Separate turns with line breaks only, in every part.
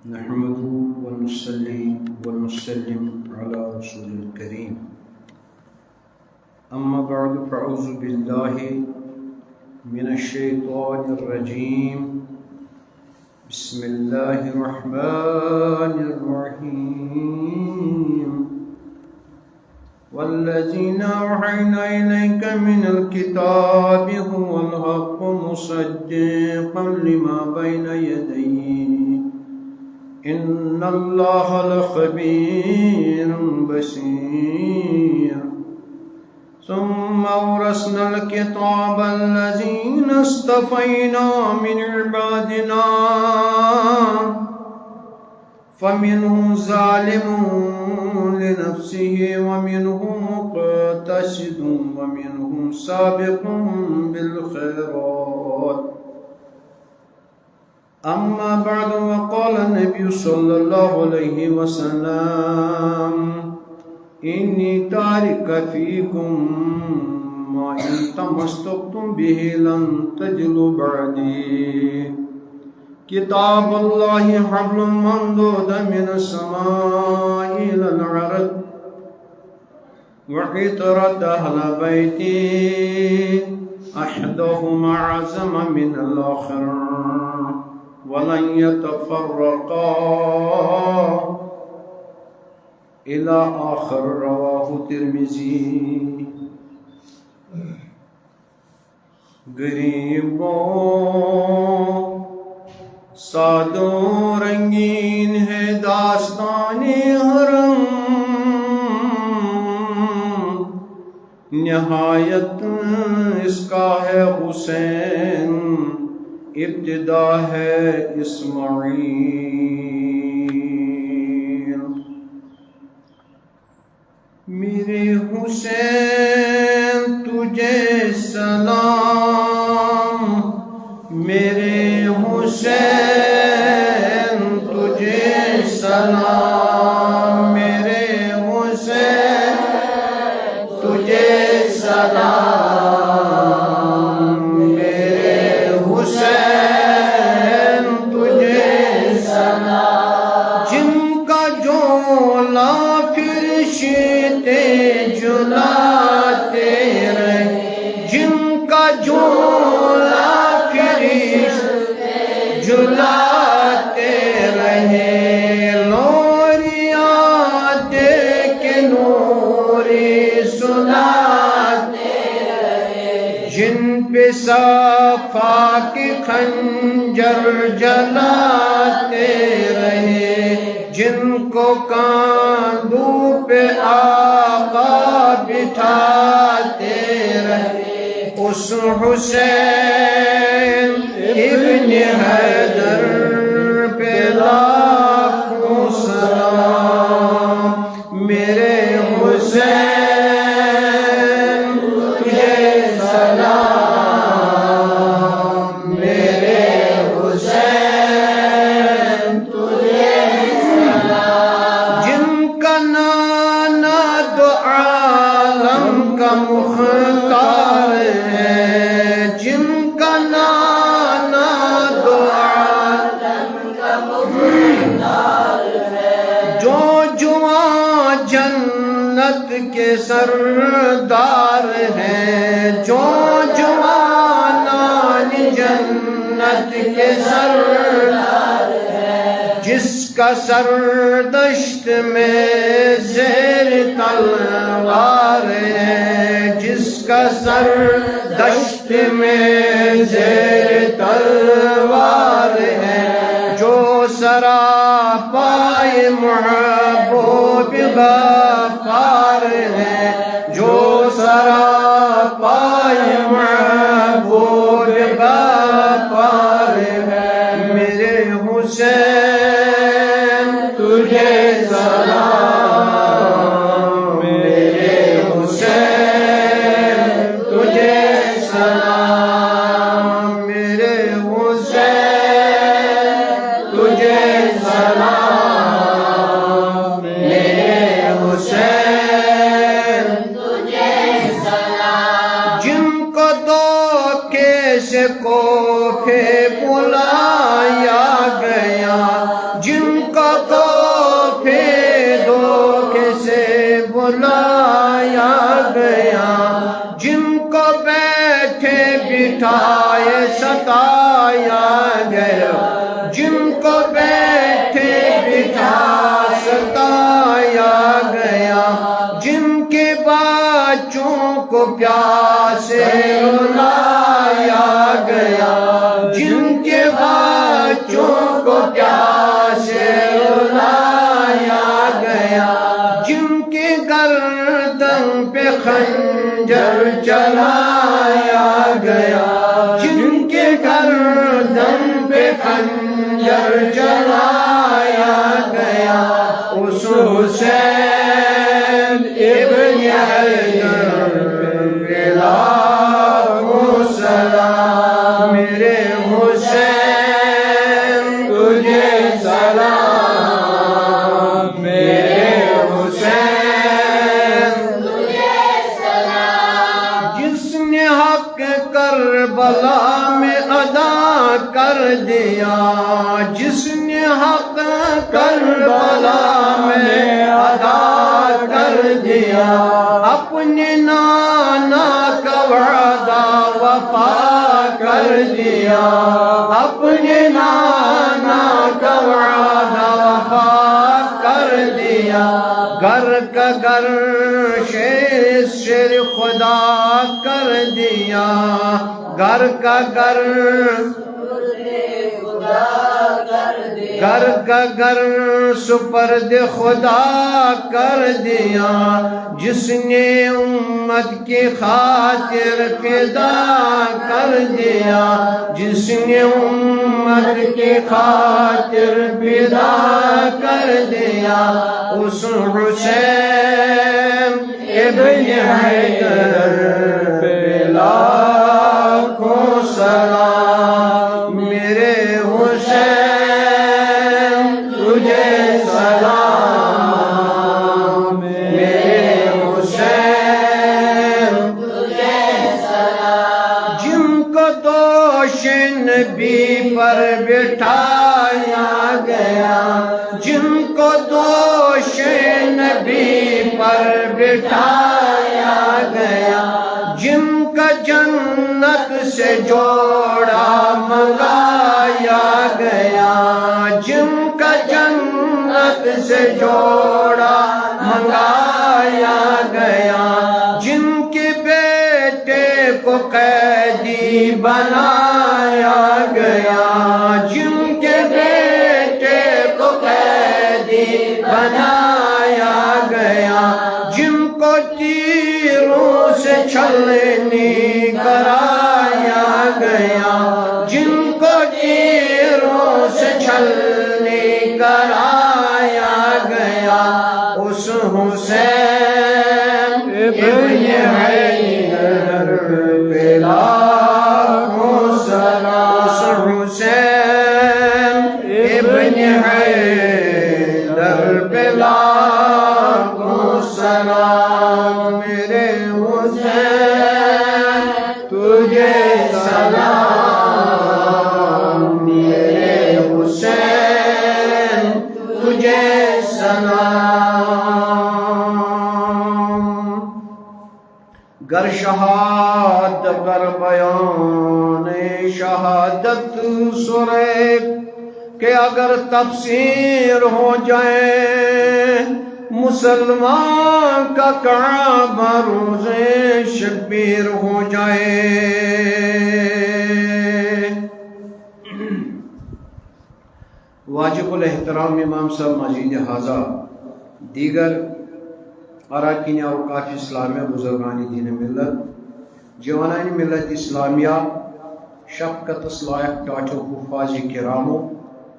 نحمده ونصلي ونسلم على رسول الكريم أما بعد فأعوذ بالله من الشيطان الرجيم بسم الله الرحمن الرحيم والذين أوحينا إليك من الكتاب هو الحق مصدقا لما بين يديه إن الله لخبير بصير ثم أورثنا الكتاب الذين اصطفينا من عبادنا فمنهم ظالم لنفسه ومنهم مقتصد ومنهم سابق بالخيرات أما بعد وقال النبي صلى الله عليه وسلم إني تارك فيكم ما إن تمسكتم به لن تجلوا بعدي كتاب الله حبل ممدود من السماء إلى الأرض وعطرة أهل بيتي أحدهما أعظم من الآخر ولن يتفرقا إلى آخر رواه الترمذي غریبوں سادوں رنگین ہے داستان حرم نہایت اس کا ہے حسین ابتدا ہے اسماعیل میرے حسین تجھے سلام میرے حسین تجھے سلام میرے حسین تجھے سلام میرے حسین تجھے سلام جن کا جولا فرشتے جلاتے رہے جن کا جولا جلاتے رہے لوریات کے نوری سناتے رہے جن پہ صفا کے خنجر جلاتے رہے جن کو کاندھوں پہ آقا بٹھاتے رہے اس حسین ابن حیدر پہ لاکھوں سلام میرے حسین تجھے سلام میرے حسین تجھے سلام جن کا نانا دو عالم کا مختار ہے جن کا نانا دو عالم کا مختار ہے جو جوان جنت کے سردار ہیں جو جوانان جنت کے سردار ہیں جس کا سر دشت میں زیر تلوار ہے جس کا سر دشت میں زیر تلوار ہے جو سراپائے محبوب غفار ہے جو سراپائے محبوب غفار ہے میرے حسین تجھے سلام میرے حسین تجھے سلام میرے حسین تجھے سلام میرے حسین تجھے سلام جن کو دھوکے سے کوفے بلایا گیا جن رلایا گیا، جن کو بیٹھے بٹھائے ستایا گیا، جن کو بیٹھے بٹھا ستایا گیا، جن کے بچوں کو پیاسے رلایا گیا، جن کے بچوں کو پیاسے رلایا گیا، جن کے گردن پہ خنجر چلایا گیا، جن کے گردن پہ خنجر چلایا گیا، اس حسین ابن حیدر پہ لاکھوں سلام، میرے حسین تجھے سلام، میرے حسین تجھے سلام، جس نے حق کربلا میں ادا کر دیا، جس نے حق کربلا میں ادا کر دیا، اپنے نانا کا وعدہ وفا کر دیا، اپنے نانا کا وعدہ وفا کر دیا، گھر کا گھر شیر خدا کر دیا، گھر کا گھر گھر کا گھر سپرد خدا کر دیا، جس نے امت کی خاطر فدا کر دیا، جس نے امت کی خاطر فدا کر دیا، اس حسین ابن حیدر پہ لاکھوں سلام، میرے حسین تجھے سلام، میرے حسین تجھے سلام، جن کو دوش نبی پر بٹھایا گیا، جن کو دوش نبی پر بٹھایا گیا، جن کا جنت سے جوڑا منگایا گیا، جن کا جنت سے جوڑا منگایا گیا، جن کے بیٹے کو قیدی بنایا گیا، جن کے بیٹے کو قیدی بنایا گیا، جن کو تیروں سے چھلنی کرایا گیا، جن کو تیروں سے چھلنی کرایا گیا، اس حسین ابن حیدر پہ لاکھوں سلام، اس حسین ابن حیدر پہ لاکھوں سلام، میرے حسین تجھے سلام، میرے حسین تجھے سلام، گر شہادت گر بیان شہادت سرے کہ اگر تفسیر ہو جائے مسلمان کا کعبہ روز شبیر ہو جائے۔ واجب الاحترام امام صاحب مزید حاضر دیگر اراکین اوقاف اسلامیہ بزرگان دین ملت جوانان ملت اسلامیہ شفقت لائق ٹاٹو حفاظ کرامو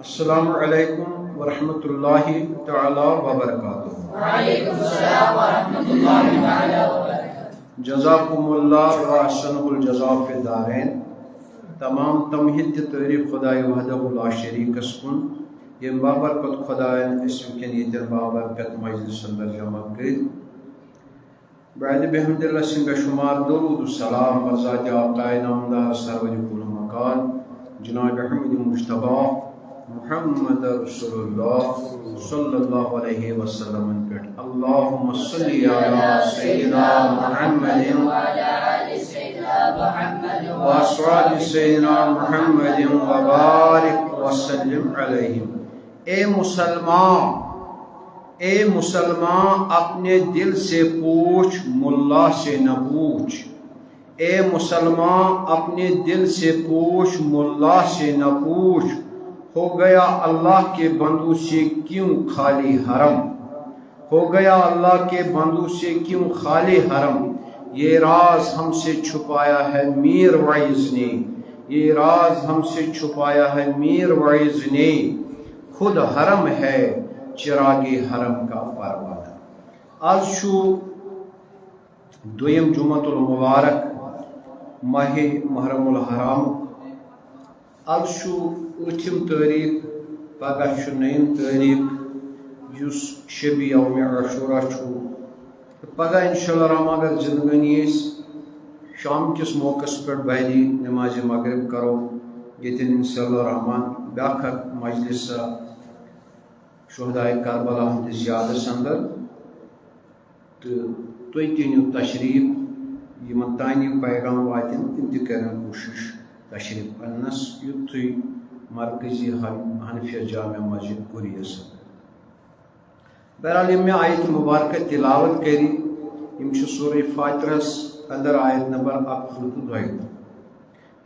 السلام علیکم ورحمۃ اللہ تعالی وبرکاتہ۔
وعلیکم السلام ورحمۃ اللہ تعالی وبرکاتہ۔
جزاکم اللہ واحسن الجزاء فی الدارین۔ تمام تمہید تعریف خدای وحدہ لا شریک کن یم بابرکت خدایان اسم کن یتن بابرکت مجلس اندر جمع کرد بعد بحمد اللہ سنگا شمار درود السلام بذات آقائے نامدار سرور کل مکان جناب احمد مجتبی محمد رسول اللہ صلی اللہ علیہ وسلم پہ اللہم صلی علی سیدنا محمد وَأَصْحَابِ سَيِّدِنَا مُحَمَّدٍ وَبَارِكْ وَسَلِّمْ عَلَيْهِمْ۔ اے مسلمان اپنے دل سے پوچھ ملا سے نہ پوچھ، اے مسلمان اپنے دل سے پوچھ ملا سے نہ پوچھ، ہو گیا اللہ کے بندوں سے کیوں خالی حرم، ہو گیا اللہ کے بندوں سے کیوں خالی حرم۔ یہ راز ہم سے چھپایا ہے میر وعیز نے، یہ راز ہم سے چھپایا ہے میر وعیز نے، خود حرم ہے چراغ حرم کا پروانہ۔ آج شو دویم جمعۃ المبارک ماہ محرم الحرام، آج شو ٲٹھم تاریخ، پگہ شو نیم تاریخ یس شب یوم عاشورہ چھو۔ پگہ انشاءاللہ رحمٰن اگر زندگانی شام کس موقع پہ بہلی نماز مغرب کرو یتن انشاءاللہ رحمٰن بیاکھ مجلس شہدائے کربلا ہندس یادس اندر، تو تھی تنیو تشریف یمن تانی پیغام واتن تم تہ کرن کوشش تشریف انس یتھے مرکزی حنفیہ جامع مسجد گریس۔ بہرحال یم آیت مبارکہ تلاوت کری یم سورہ فاتحس اندر آیت نمبر 102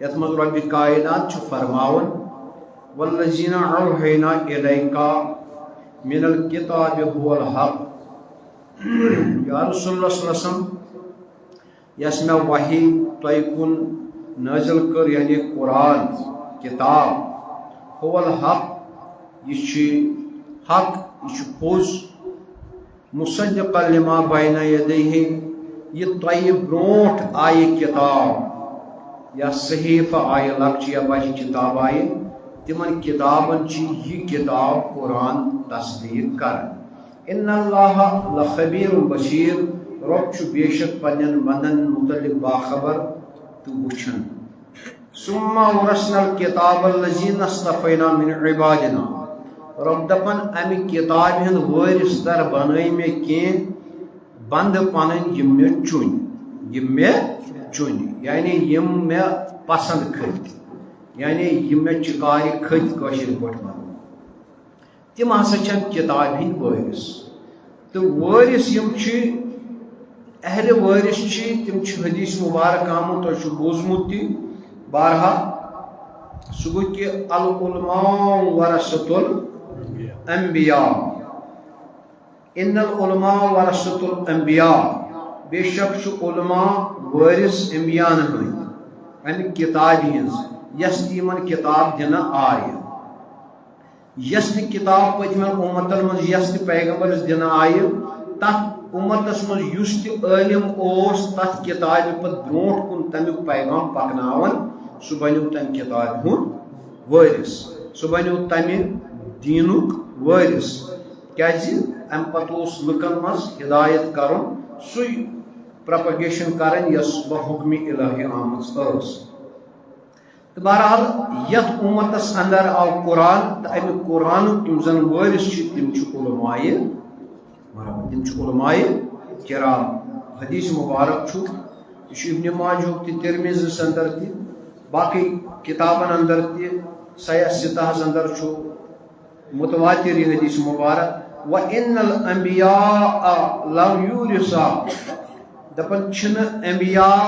یت مز رب کائنات فرماون والذین اوحینا الیک من الکتاب هو الحق۔ یا رسول اللہ صلی اللہ علیہ وسلم یس میں وحی تہ کن نازل کر یعنی قرآن کتاب، هو الحق یہ حق یہ پوز، مصدق لما بین یدیہ یہ تہ برونٹ آئی کتاب یا صحیفہ آئی لکچ یا بجہ کتاب آئی تمن کتابن چی یہ کتاب قرآن تصدیق کر۔ ان اللہ لخبیر بشیر، رب چھ بے شک پنن بندن متعلق باخبر تو وچھن۔ ثم ورثنا الکتاب الذین اصطفینا من عبادنا، رب دپن امی کتاب ہند وارث در بنائی میں کین بند پنن یم میں چن، یم میں چن یعنی یم میں پسند کھت، یعنی یم میں چکاری کھت کشیر پٹ تم ہسا چھ کتاب ہند وارث۔ تو وارث یم چھ اہل وارث چھ تم چھ حدیث مبارک آمت تہ بوزمت تہ بارہا سہ گو کہ العلماء ورثۃ الانبیاء، ان العلماء ورثۃ الانبیاء، بے شک چھ علماء وارث انبیاء ہند امہ کتاب ہز یس تمن کتاب دن آئے، یس تہ کتاب پتمن امتن من یس تہ پیغمبرس دن آئے تک امتس من یس تہ عالم اوس تک کتاب پت برونٹ کن تمیک پیغام پکناون سہ بنیو تم کتاب ہند وارث، سہ بنیو تمہ دینک وارث، کیازِ ام پتہ اوس لکن مز ہدایت کرن سُے پروپگیشن کرن یس بحکم الہی آمٕژ ٲس۔ تو بہرحال یتھ امتس اندر آو قرآن تو امہ قرآن یم زن وارث تم علماء، تم علماء کرام۔ حدیث مبارک یہ ابن ماجہ تہ ترمذی اندر تہ باقی کتابن اندر تہ سیاح ستہس اندر متواتر یہ حدیث مبارک وَإِنَّ الْأَنْبِيَاءَ لَمْ يُورِثَا، دپن چھن انبیاء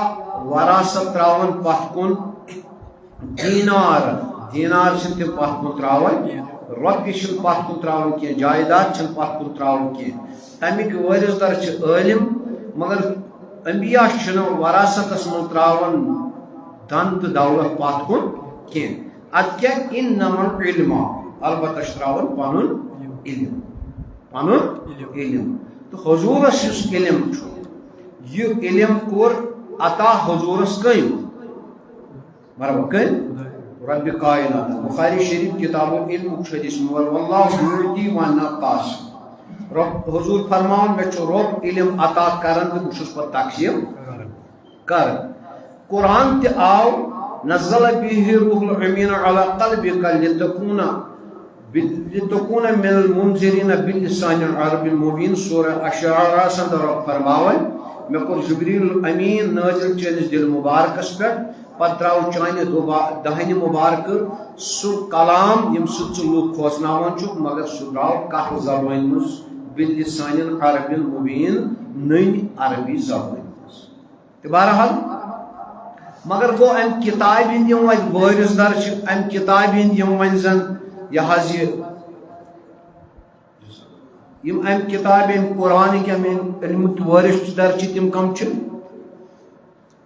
وراثت تراون پتھ کن دینار، دینار چھن تم پتھ کن تراون، رۄپیہِ چھن پتھ کن تراون کی، جائیداد چھن پتھ کن تراون کی، تمیک وارث در چھ عالم، مگر انبیاء چھن وراثتس من تراون دن تو دولت پتھ کن کی۔ اد کیا انما العلم، البتہ تراون پنن علم، پنن علم۔ تو حضورس یس علم یہ علم کور عطا حضورس کم برابر کم رب کائنات۔ بخاری شریف کتاب العلم حدیث مبارک واللہ یعطی وانا قاسم، رب حضور فرمان میں رب علم عطا کرن تو بچس پر تقسیم کر۔ قرآن تہ آو نزل به روح الامین علی قلبک لتکون لتكون من المنذرين باللسان العربي المبين سورة الشعراء سندر فرماون میں کور جبریل امین نازل چٲنِس دل مبارکس پٮ۪ٹھ پتہٕ درٛاو چانہِ دہنہِ مبارکہٕ سُہ کلام ییٚمہِ سۭتۍ ژٕ لُکھ کھوژناوان چھُکھ مگر سُہ درٛاو کتھ زبٲنۍ منٛز باللسان العربی المبین نٔنۍ عربی زبٲنۍ منٛز تہٕ بہرحال مگر گوٚو امہِ کِتابہِ ہٕنٛدۍ یِم وۄنۍ وٲرِث در چھِ امہِ کِتابہِ ہٕنٛدۍ یِم وۄنۍ زن یہ حظ یم ام کتاب ام قرآنک ام علمک وارث در چھ تم کم چھ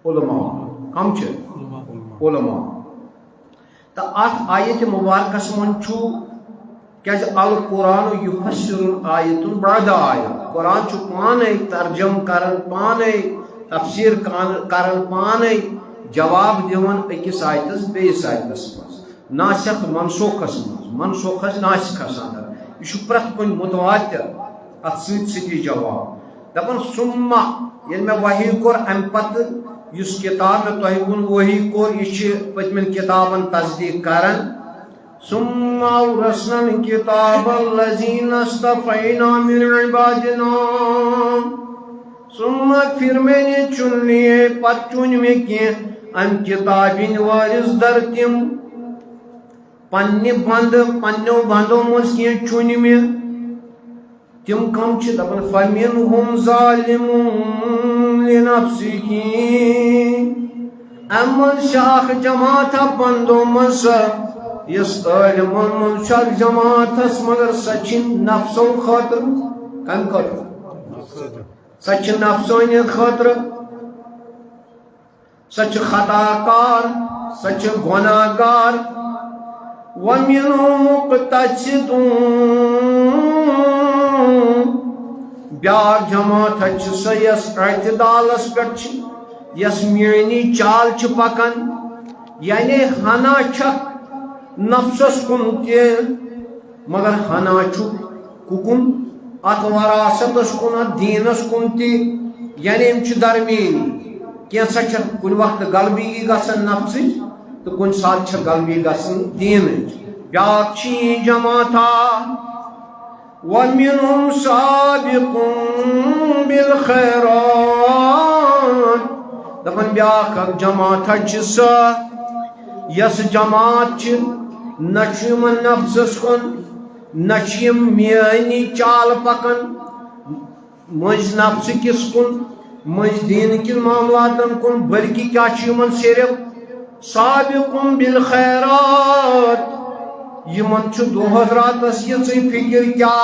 علماء کم چھ علماء تو ات آیت مبارکس من چھو کیا القرآن یفسر آیت بعد آیت قرآن چھ پانے ترجم کرن پانے تفسیر کرن پانے جواب دیون اکس آیتس بیس آیتس مز ناسخ منسوخس ناسخس اندر یہ پریت کن متواتر ات ستی جواب دپان ثم یل میں وحی کور ام پتہ اس کتاب میں تہ کن وحی کور یہ پتمن کتابن تصدیق کران ثم اورثنا الكتاب الذين اصطفينا من عبادنا ثم پھر میں نے چن لیے پت چن میں کہ ام کتابین وارث در تم پنہ پنو بندو مز کی چن میں تم کم چھ دپان فمنهم ظالم لنفسه امن شاخ جماعت بندو مز یس علم من شاخ جماعت مگر سچن نفسوں خاطر کم خاطر سچ نفسوں خاطر سچ خطا کار سچ گناہ گار ومنهم مقتصد بیاکھ جماعت سہ یس اعتدالس پہ یس میانی چال پکان یعنی ہنا چھک نفسس کن تہ مگر ہنا چھک کن ات وراثتس کن ات دینس کن تہ یعنی ام درمیانی کینسا چھ کن وقت غلبی گژھان نفسچ تو کن سات چھ غلبی گژھان دینچ بیاکھ چھ جماعتا ومنهم سابق بالخيرات دپن بیاکھ جماعت سہ یس جماعت نم نفسس کن نم میانی چال پکان مز نفس کس کن مز دین کن معاملاتن کن بلکہ کیا صرف سابق بالخیرات یمن دہس راتس یہ فکر کیا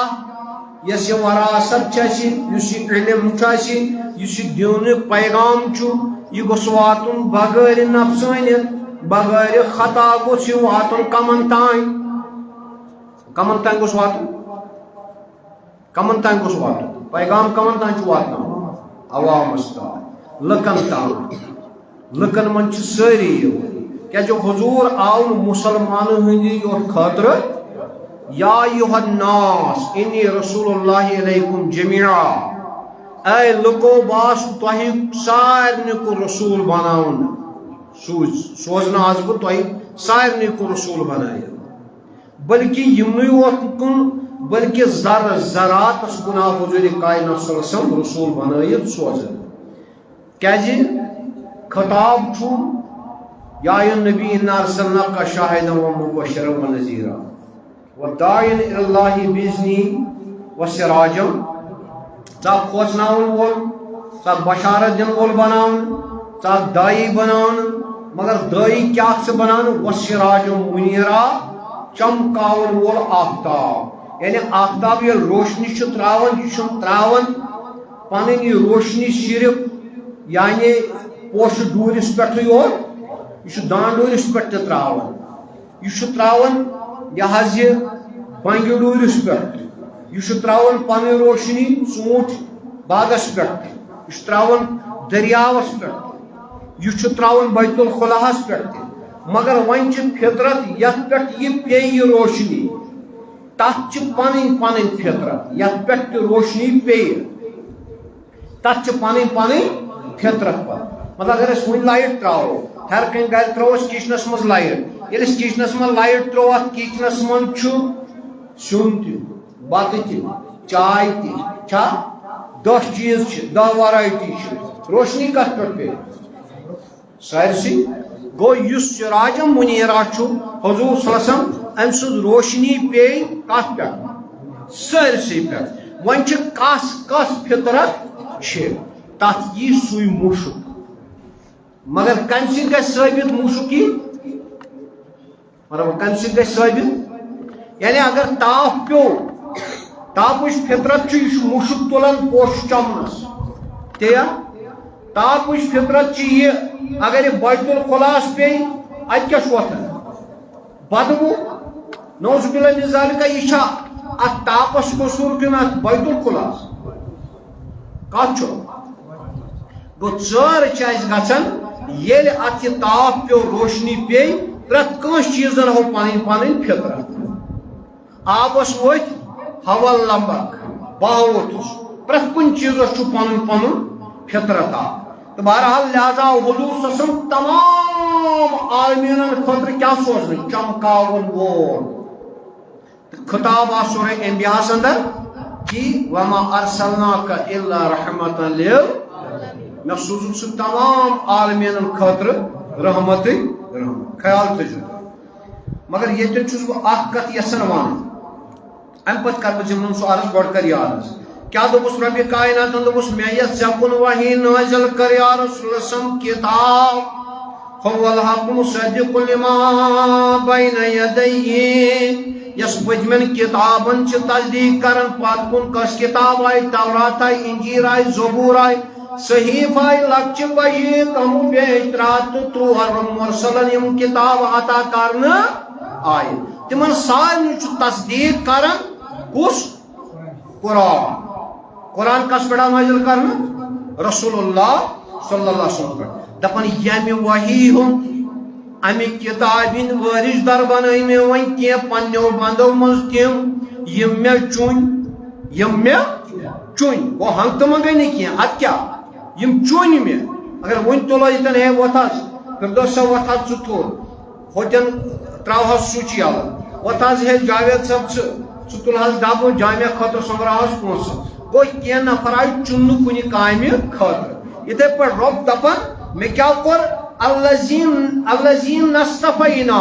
یس یہ وراثت اس علم اس دین پیغام یہ گوس واتن بغیر نفسانیت بغیر خطا گوس یہ واتن کمن تان گوس واتن پیغام کمن تان واتن عوامس تان لکن تان لکن من ساری کیا جو حضور آو مسلمان ہندی یوت خاطر یا ایوہ الناس انی رسول اللہ علیکم جمیعا اے لکو باس توہی سارنی کو رسول بناؤن سوزنا آز بو توہی سارنی کو رسول بنائے بلکہ یمنی وقت کن بلکہ ذرات اس گنا حضور کائنات صلی اللہ علیہ وسلم رسول بنائے سوزن کیا جی خطاب چھو یا نبی انا ارسلناک شاہدا و مبشرا و نذیرا وداعیا الی اللہ باذنہ وسراجا تا کھوژناون وول تا بشارت دن وول بناون تا دائی بناون مگر دائی کیا سے بناون وسراجا منیرا چمکاون وول آفتاب یعنی آفتاب یہ روشنی چھ تراون یہ تراون پنن یہ روشنی صرف یعنی پوش دورس پہ یور یہ دانڈورس پہ تراون یہ تراون یہ بنگ ڈورس پہ یہ تراون پن روشنی ژوٗنٛٹھ باغس پہ یہ تراون دریاوس پہ یہ تراون بیت الخلاہس پہ مگر ون فطرت یت پہ یہ پی روشنی تک پن فطرت یت پہ روشنی پی تک پن فطرت پہ مطلب اگر اس ون لائٹ تراو ہر کن گھر تروس کچنس من لائٹ یل کچنس من لائٹ ترو ات کچنس من سیون تہ بتہ تہ چائے تہ چھا 10 چیز 10 ورائٹی روشنی کت پہ پہ سارسی گو یس سراج منیرہ حضور صلی اللہ علیہ وسلم ام سز روشنی پے کت پہ سارسی پہ ون کس کس فطرت تت یہ سوئی مشک مگر کم سی گھر ثابت مشک یہ مطلب کم سی گھر ثابت یعنی اگر تاپ پیو تاپچ فطرت یہ مشک تلان پوش چمنس تیا تاپچ فطرت یہ اگر یہ بیت الخلاس پی ات کیا وتھان بدبو نوز باللہ من ذالک یہ ات تاپس قصور کن ات بیت الخلاس کت گو ژر گھان یل ات یہ تاپ پیو روشنی پی پریت کنس چیزن ہو پن پن فطرت آبس وت ہوا لمبک بہہ ووتھس پریت کن چیزس پن پن فطرت آ تو بہرحال لہذا حضور صلی اللہ علیہ وسلم تمام عالمین خاطر کیا سوچنے چمکاون وول خطاب آ سورہ انبیاء اندر کہ وما ارسلناک الا رحمتا میں سوزک سہ تمام عالمین خاطر رحمت خیال تجو مگر یہ چھس بہ اخ کت یسن وان ام پت کر بہ سہ عرض گۄڈٕ کر یاد کیا دوپس رب کائنات دوپس میں یہ سکن وحی نازل کر یا رسول اللہ کتاب هو الحق مصدق لما بین یدیہ یس پتمن کتابن چھ تصدیق کرن پات کن کس کتاب آئی تورات آئی انجیل آئی زبور آئی صحیف آئی لکچ وحی کم بیشترات تو مرسلن یم کتاب عطا کرنا آئی تمن سارے چھ تصدیق کرن کس قرآن کس پہ نازل کرنا رسول اللہ صلی اللہ علیہ وسلم دپن یم وحی ہم امی کتابین وارش در بنائی میں وین کی پنیو بندو مز تم یم میں چون وہ ہنگ تو منگے نہیں کیا ات کیا یم چون میں اگر ون تولو یتن ہے وتھاس پھر دو سو وتھاس ستور ہوتن تراوہس سوچی آل وتھاس ہے جاوید صاحب ستولہس ڈابو جامعہ خاطر سمراہس پونس گو کی نفر آئی چن کنی کامہ خاطر اتھے پر رب دپان میں کیا کر الذین نصطفینا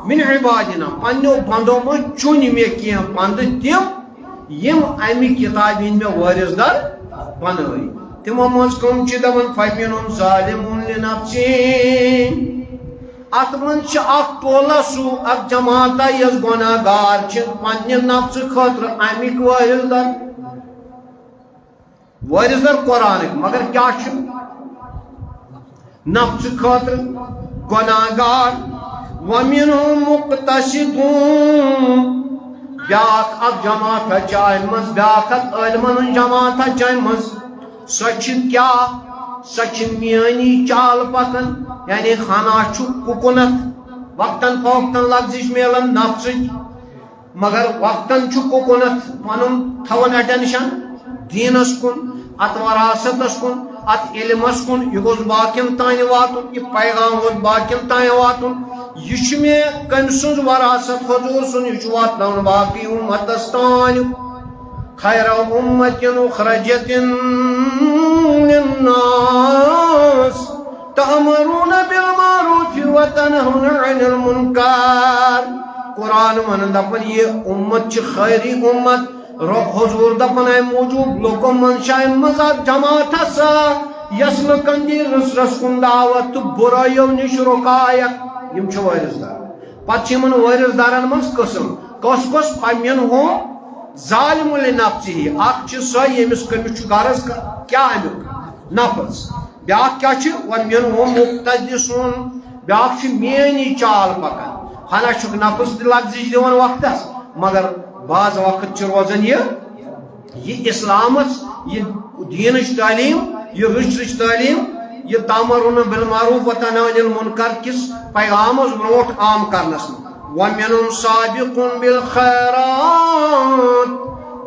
من عبادنا پنیو بندو میں چون میں کیا بند تم یم امی کتابین میں وارث در بنائی تمو مز کم چھ دپان فمنہم ظالم لنفسہ ات من اخ ٹولہ سو اخ جماعت یس گناہ گار چھ پنہ نفس خاطر امیک وارث در قرآن مگر کیا چھ نفس خاطر گناہ گار ومنہم مقتصد بیاکھ اخ جماعت چاہے مز بیاکھ علمن جماعت چاہے مز سچ کیا سچ میانی چال پکن یعنی خانہ چھ ککنت وقتاً فوقتاً لفظش میلن نفس مگر وقتاً چھ ککنت پنن تھون اٹینشن دینس کن ات وراثتس کن ات علمس کن یہ گوس باقین تان واتن یہ پیغام گوس باقین تان واتن یہ میں کم سن وراثت حضور سن یہ واتن باقی امتس تان خیر امت اخرجت للناس تأمرون بالمعروف وتنهون عن المنکر قرآن من دپن یہ امت چھ خیری امت رب حضور دپن ہے موجود لوگوں من شاہ مزاق جماعت سا یس لکن دی رس رس کن دعوت تو برائیو نش رکایت یم چھ وارث دار پتہ چھ من وارث دارن من قسم کس کس پمین ہو ظالم لنفسہ اخ چھ سا یمس کمس چھ غرض کیا امیک نفس بیاکھ کیا چھ ومن ہو مقتدسون بیاکھ چھ میانی چال پکان ہنا چھ نفس تہ لفظ دِوان وقتس مگر بعض وقت چھ روزان یہ اسلامس یہ دینچ تعلیم یہ رچ تعلیم یہ تامرون بالمعروف وتنهون عن المنکر کس پیغامس بروٹ عام کرنس ومنهم سابق بالخیرات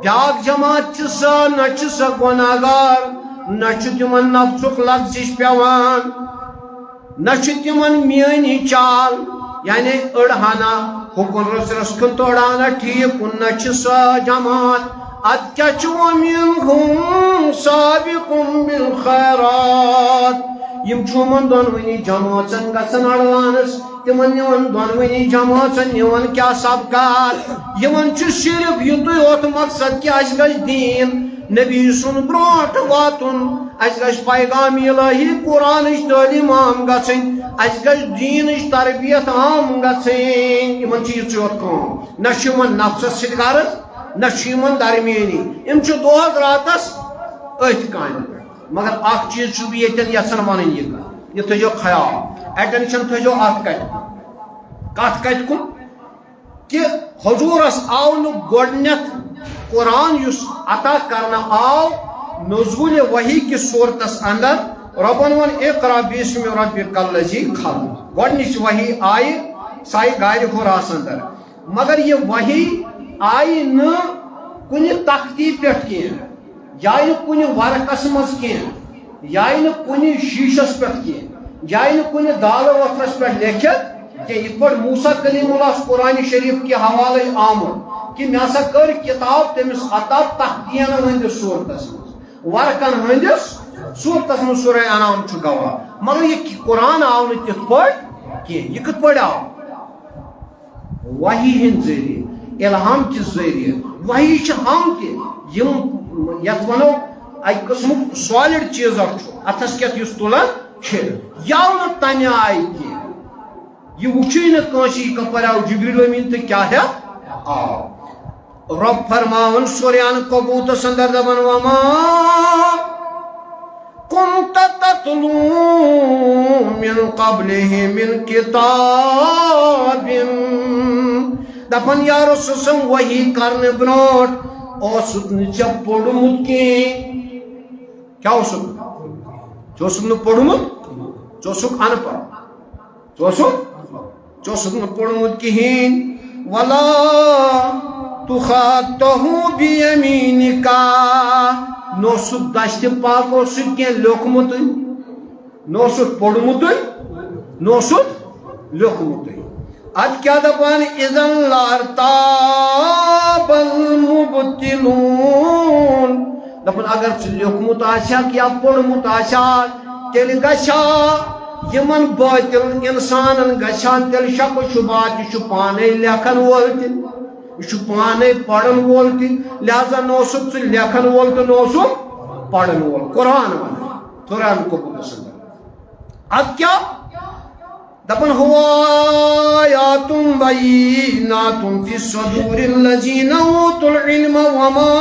بیاکھ جماعت چھ سا نہ چھ سا گناہگار نہ چھ تمن نفسک لفظش پیوان نہ چھ تمن میانی چال یعنی اڑہانا حکم رسولس کن تو اڑانا ٹھیک کن سا جماعت اد کیا ومنهم سابق بالخیرات یم چومن دونونی جماعتن گژھن اڑوانس تمن نوان دونونی جماعتن نوان کیا سبقات یمن چھ صرف یتوی اوت مقصد کہ اس گژھ دین نبی سن برونٹ واتن اس گژھ پیغام الہی قرآن تعلیم عام گژھن اس گژھ دین تربیت عام گژھن یمن چھ یوت کام نہ یمن نفسس سۭتۍ غرض نہ یمن درمیانی یم چھ دۄہس راتس أتھۍ کامہِ پٮ۪ٹھ مگر اکھ چیز چھُس بہٕ ییٚتٮ۪ن یژھان وَنُن یہ تھٲیِو خیال ایٹینشن تھٲیِو اتھ کتھ کتہِ کُن کہ حضورس آو نہٕ گۄڈنٮ۪تھ قرآن یُس عطا کرنہٕ آو نزول وحی کِس صورتس اندر ربن ون اقرا باسم ربک الذی خلق گۄڈنِچ وحی آیہِ سایہِ گارِ حراس اندر مگر یہ وحی آیہِ نہٕ کُنہِ تختی پٮ۪ٹھ کینٛہہ جایہِ نہٕ کُنہِ ورقس منٛز کینٛہہ جایہِ نہٕ کُنہِ شیٖشس پٮ۪ٹھ کینٛہہ جایہِ نہٕ کُنہِ دالہٕ وۄتھرس پٮ۪ٹھ لیکھِتھ کینٛہہ یِتھ پٲٹھۍ موسیٰ کلیم اللہ قرآن شریف کہِ حوالے آمُت کہ مےٚ ہسا کٔر کِتاب تٔمِس عطا تختین ہٕنٛدِس صوٗرتس منٛز ورقن ہٕنٛدِس صوٗرتس منٛز سورہ انعام چھُ گواہ مگر یہِ قرآن آو نہٕ تِتھ پٲٹھۍ کینٛہہ یہِ کِتھ پٲٹھۍ آو وحی ہٕنٛدۍ ذٔریعہٕ الہام کِس ذٔریعہٕ وحی چھِ ہم تہِ یِم یتھ ونو اکہِ قٕسمُک سالِڈ چیٖز اکھ چھُ اتھس کٮ۪تھ یُس تُلان چھِ یاو نہٕ تمہِ آیہِ کینٛہہ یہ وچھے نہ کٲنٛسہِ یہِ کپٲرۍ آو جبریل امین تہٕ کیٛاہ ہٮ۪تھ آو رب فرماون سورہ عنکبوتس اندر دپان وما كنت تتلو من قبله من کتاب دپان یا رسول صم وحی کرنہٕ برونٛٹھ اوسُکھ نہٕ ژےٚ پوٚرمُت کینٛہہ کیٛاہ اوسُکھ ژےٚ اوسُکھ نہٕ پوٚرمُت ژٕ اوسُکھ ان پڑھ ژٕ اوسُکھ نہٕ پوٚرمُت کِہیٖنۍ ولا تخاطه بيمينك نوسُکھ دشتہِ پاک اوسُکھ کینٛہہ لیوکھمُتٕے نوسُکھ پوٚرمُتٕے نوسُکھ لیوکھمُتٕے اد کیٛاہ دپان اذن لارتاب المبطلون دپان اگر ژٕ لیوکھمُت آسہکھ یا پوٚرمُت آسہکھ تیٚلہِ گژھِ یمن باطل انسانن گژھان تیٚلہِ شک و شبہات یہِ چھُ پانے لیکھن وول تہِ یہِ چھُ پانے پرن وول تہِ لہذا نوسُکھ ژٕ لیکھن وول تہٕ نوسُکھ پرن وول قرآن ون قرآن قبولس اندر اد کیٛاہ دپان هو آیات بینات فی صدور الذین اوتوا العلم وما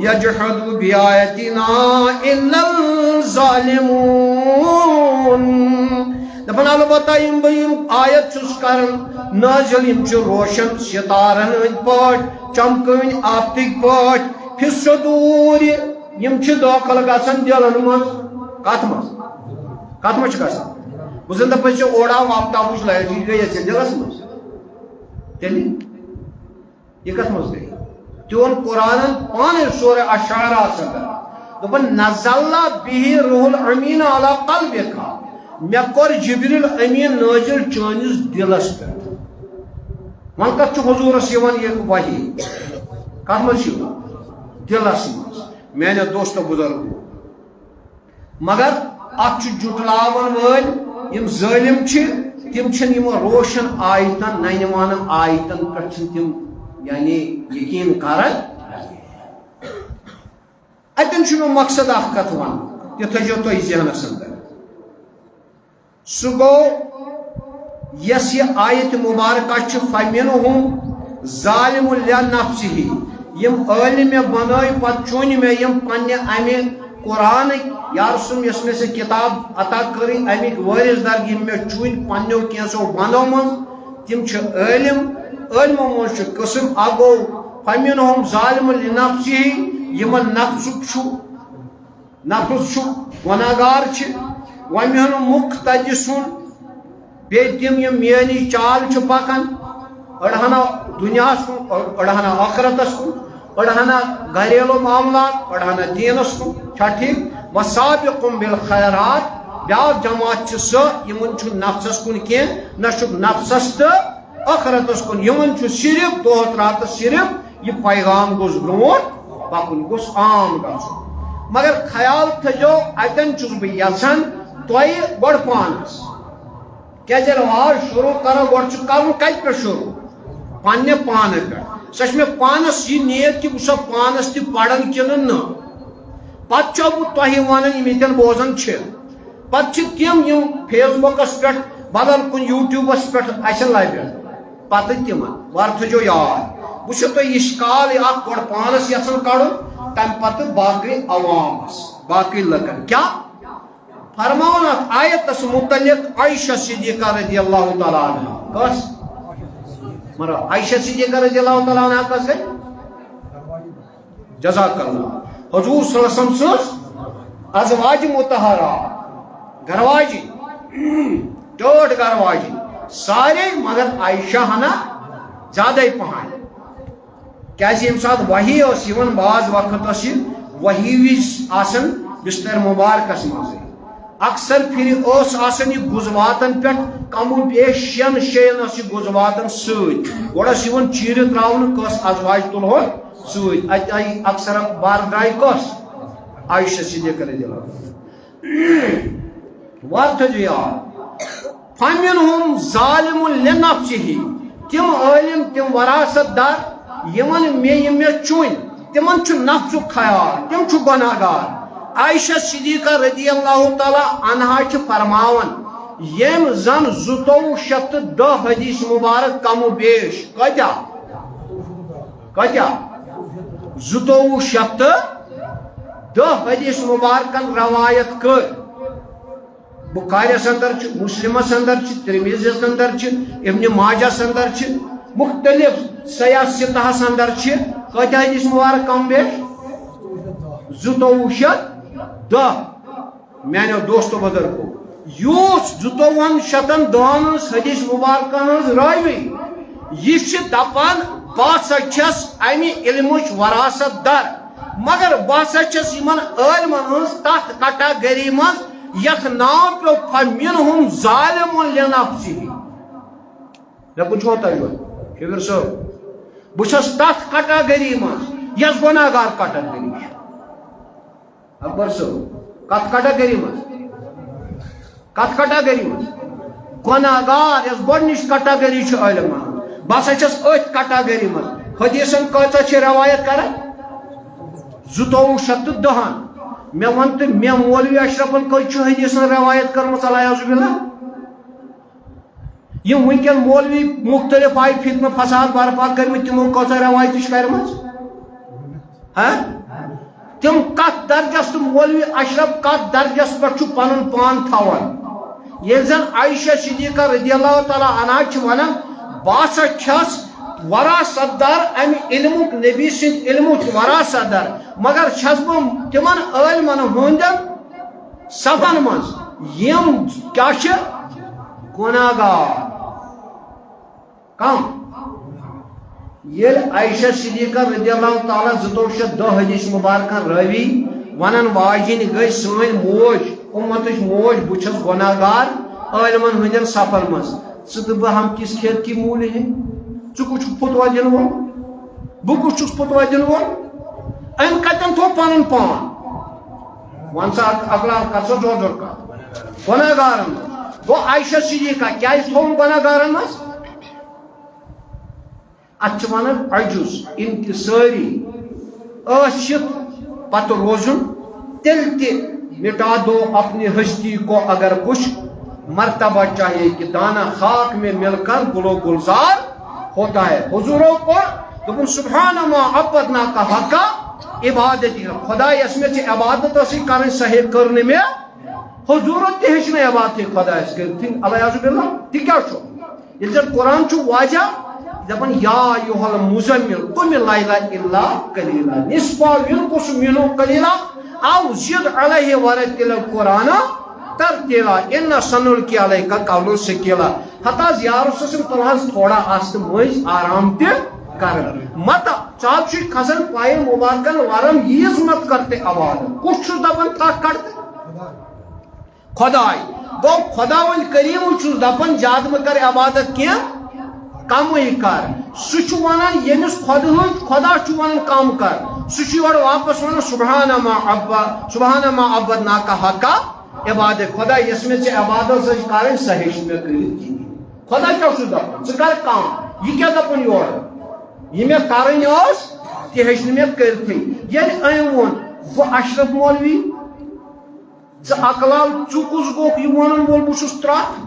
یجحد بآیاتنا الا الظالمون دپان البتہ یم بہ یم آیت چھُس کران نازل یم چھِ روشن ستارن ہٕنٛدۍ پٲٹھۍ چمکٲنۍ آفتٕکۍ پٲٹھۍ فی صدور یم چھِ دٲخل گژھان دلن منٛز کتھ منٛز چھِ گژھان بہٕ زن دپان ژےٚ اوڑ آو آفتابٕچ لایٹ یہِ گٔیے ژےٚ دلس منٛز تیٚلہِ یہِ کتھ منٛز گٔیے تِہُن قرآنن پانے سورہ اشعراہس اندر دپان نزل به روح الامین علی قلبک مےٚ کوٚر جبریل امین نٲزل چٲنِس دلس پٮ۪ٹھ وۄنۍ کتھ چھُ حضوٗرس یِوان یہِ وحی کتھ منٛز چھِ یِوان دلس منٛز میانیو دوستو بُزرگو مگر اتھ چھُ جُٹلاون وٲلۍ یم ظٲلم چھِ تِم چھِنہٕ یِمن روشن آیتن ننوانن آیتن پٮ۪ٹھ چھِنہٕ تِم یعنی یقین کران اتن چھُ مےٚ مقصد اکھ کتھ ونُن تہِ تھٲیزیو تُہۍ ذہنس اندر سُہ گوٚو یس یہِ آیت مبارکہ چھِ فمنہم ظالم لنفسہ یم ٲلۍ مےٚ بنٲے پتہٕ چُنۍ مےٚ یم پننہِ امہِ قرآنٕکۍ یا رسول یۄس مےٚ سۄ کتاب عطا کٔرٕنۍ امیِکۍ وٲرث در یِم مےٚ چُنۍ پننیو کینٛژھو بندو منٛز تِم چھِ عٲلم عٲلمو منٛز چھُ قٕسم اکھ گوٚو فمنہم ظالم لنفسہ یمن نفس چھُ گۄناہگار چھِ ومن مقتدسن بیٚیہِ تِم یِم میٲنی چال چھِ پکان أڑہنا دُنیاہس کُن أڑہنا ٲخرتس کُن أڑہنا گھریلوٗ معاملات أڑہنا دیٖنس کُن چھا ٹھیٖک وسابقُم بالخیرات بیاکھ جماعت چھ سہ یمن چھ نفسس کن کی نہ چھ نفسس تو آخرتس کن یمن چھ صرف دہس راتس صرف یہ پیغام گوس برونٹ پکن گوس عام گژھن مگر خیال تھجو اتن چھس بہ یژھان تۄہہِ گۄڈٕ پانس کیازِ رواج شروع کرو گۄڈٕ چھُ کرُن کتہِ پٮ۪ٹھ شروع پننہِ پانہٕ پٮ۪ٹھ سۄ چھِ مےٚ پانس یہِ نیت کہِ بہٕ چھُسا پانس تہِ پران کِنہٕ نہٕ پتہٕ چھو بہٕ تۄہہِ ونان یِم ییٚتٮ۪ن بوزان چھِ پتہٕ چھِ تِم یِم فیس بُکس پٮ۪ٹھ بدل کُنہِ یوٗٹیوٗبس پٮ۪ٹھ اسہِ لبہِ پتہٕ تِمن وارٕ تھٲیزیو یاد بہٕ چھُسو تۄہہِ یہِ شکال اکھ گۄڈٕ پانس یژھان کڑُن تمہِ پتہٕ باقٕے عوامس باقٕے لُکن کیٛاہ فرماون اتھ آیتس متعلق عائشہ صدیقہ رضی اللہ تعالیٰ عنہ کس مرا عائشہ صدیقہ رضی اللہ تعالیٰ عنہ کس گئی جزاک اللہ حضور صلی اللہ علیہ وسلم سٕنٛز ازواج مطہرات گرواجی ٹٲٹھ گرواجی سارے مگر عائشہ ہنا زیادے پہن کیازِ ییٚمہِ ساتہٕ وحی ٲس یِوان بعض وقت ٲس یہِ وحی وِز آسان بستر مبارکس منٛزٕے اکثر پھر ٲس آسان یہِ گُزواتن پٮ۪ٹھ کم و بیش شٮ۪ن جاین ٲس یہِ گُزواتن سۭتۍ گۄڈٕ ٲس یِوان چیٖرِتھ تراونہٕ کٲنٛسہِ ازواج تُلہون سۭتۍ اتہِ آیہِ اکثر بار درٛاے کۄس عائشہ صدیقہ رضی اللہ وارٕ تھٲیزیو یاد فمنہم ظالم لنفسہ تِم عٲلم تِم وراثت دار یمن مے چون تمن چھُ نفسُک خیال تِم چھُ گۄناہ گار عائشہ صدیقہ رضی اللہ تعالیٰ عنہا چھ فرماون یم زن 2210 حدیث مبارک کم و بیش کتیا 2210 حدیث مبارکن روایت کر بخاریس اندر چھ مسلمس اندر چھ ترمذیس اندر چھ ابن ماجہس اندر چھ مختلف سیاح ستہس اندر چھ کتیا حدیث مبارک کم بیش 2210 میانو دوستو بزرگو یوس 2210 حدیث مبارکن ہز راوی یہ دپان باسا چھس امی علمچ وراثت در مگر باسا چھس یمن عالمن ہز تحت کٹاگری من یتھ نام پیو فمنہم ظالم لنفسہ مے پوچھو تۄہہِ شبیر صٲب بہٕ چھُس تتھ کٹاگری من یس گۄناہ گار کٹاگری اکبر صٲب کتھ کٹاگری من گۄناہ گار یس گۄڈنِچ کٹاگری چھِ عالمن بہٕ ہسا چھس أتھۍ کٹاگری من حدیثن کۭژاہ چھِ روایت کران 2210 مے ون تہٕ مے مولوی اشرفن کٔژ چھُ حدیثن روایت کٔرمٕژ الیاذ باللہ یم ونکٮ۪ن مولوی مختلف آیہِ فتنہٕ فساد برپا کٔرمٕتۍ تِمو کۭژاہ روایت چھِ کٔرمٕژ تم کت درجس تو مولوی اشرف کت درجس پہ پن پان تھوان یل زن عائشہ صدیقہ رضی اللہ تعالیٰ عنہ ونان باسا چھس وراثت دار امہ علمک نبی سند علمک وراثت دار مگر چھس بہ تمن عالمن ہندن صفن مز یم کیا گناہ گار کم یل عائشہ صدیقہ رضی اللہ تعالیٰ 2210 حدیث مبارکن راوی ونان واجن گئی سن موج امتچ موج بہ چھس گناہ گار عالمن ہندین صفن مز ژٕ تہٕ بہٕ ہم کس کھیت کی مولی ہیں ژٕ کُس چھُکھ فتوا دِنہٕ وول بہٕ کُس چھُس فتوا دِنہٕ وول أمۍ کتٮ۪ن تھوٚو پنُن پان ون سا اخلاق کر سا زور زور کتھ گناہ گارن گوٚو عائشہ صدیقہ کیازِ تھوٚوُن گناہ گارن منٛز اتھ ونان عجز انکساری ٲسِتھ پتہٕ روزُن تیٚلہِ تہِ مٹا دو اپنی ہستی کو اگر کچھ مرتبہ چاہیے کہ دانا خاک میں مل کر گل و گلزار ہوتا ہے حضوروں کو دپن سبحان ما عبدنا کا حق عبادت خدا اس میں سے عبادت اسی کرن صحیح کرنے میں حضورت تہ ہچ نہ عبادت خدا اس کرتھ الیاذ باللہ تہ کیا چھو یہ قرآن چھو واجہ دپن یا ایھا المزمل قم اللیل الا قلیلا نصفہ ینقص منه قلیلا او زد علیہ ورتل القرآن ترتیلا ان سنلقی علیک قولا ثقیلا حتی یا رسول اللہ تلہس تھوڑا آست مز آرام تہ کر مت چاپ چھ کھسن پائے مبارکن ورم یز مت کرتے عبادت کچھ دپن تھک کرتے خدائی گو خدا ول کریم چھس دپان زیادہ مہ کر عبادت کی کم کر سہ ونان یمس خدا ونان کم کر سہ یور واپس ونان سبحان ما عبدنا کا حقا عبادت خدا یس میں عبادت سچ کریں سہ ہیچ مے کرت کی خدا کیا دپان ثہ کر کم یہ کیا دپان یور یہ مے کریں تہ ہیچ مے کرتھی یل ام وون بہ اشرف مولوی اقلال کس گوک یہ ونن وول بہس ترٹ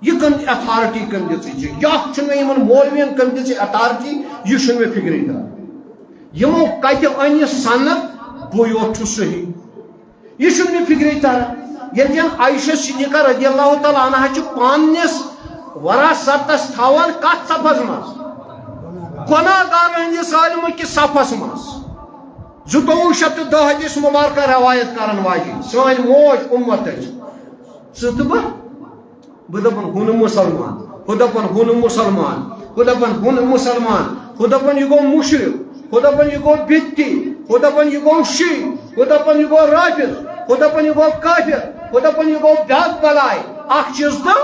یہ کم اتھارٹی کم دچ مولوین کم دچ اتھارٹی یہ مے فکر تران یمو کت ان صنعت بو یوت صحیح یہ مے فکر تران یل زن عائشہ صدیقہ رضی اللہ تعالی عنہا پانس وراثتس تھوان کت صفس مز گناہ گار ہندس عالم کس صفس مز 1210 حدیث مبارکہ روایت کرن واجی سان موج امت ثہ بہ دپن ہن مسلمان ہو دپن ہن مسلمان ہو دپن ہن مسلمان ہو دپن یہ گو مشرک ہو دپن یہ گو بدتی ہو دپن یہ گو شیعہ ہو دپن یہ گو رافض ہو دپن یہ گو کافر ہو دپن یہ گو بیاکھ بلائی اخ چیز تو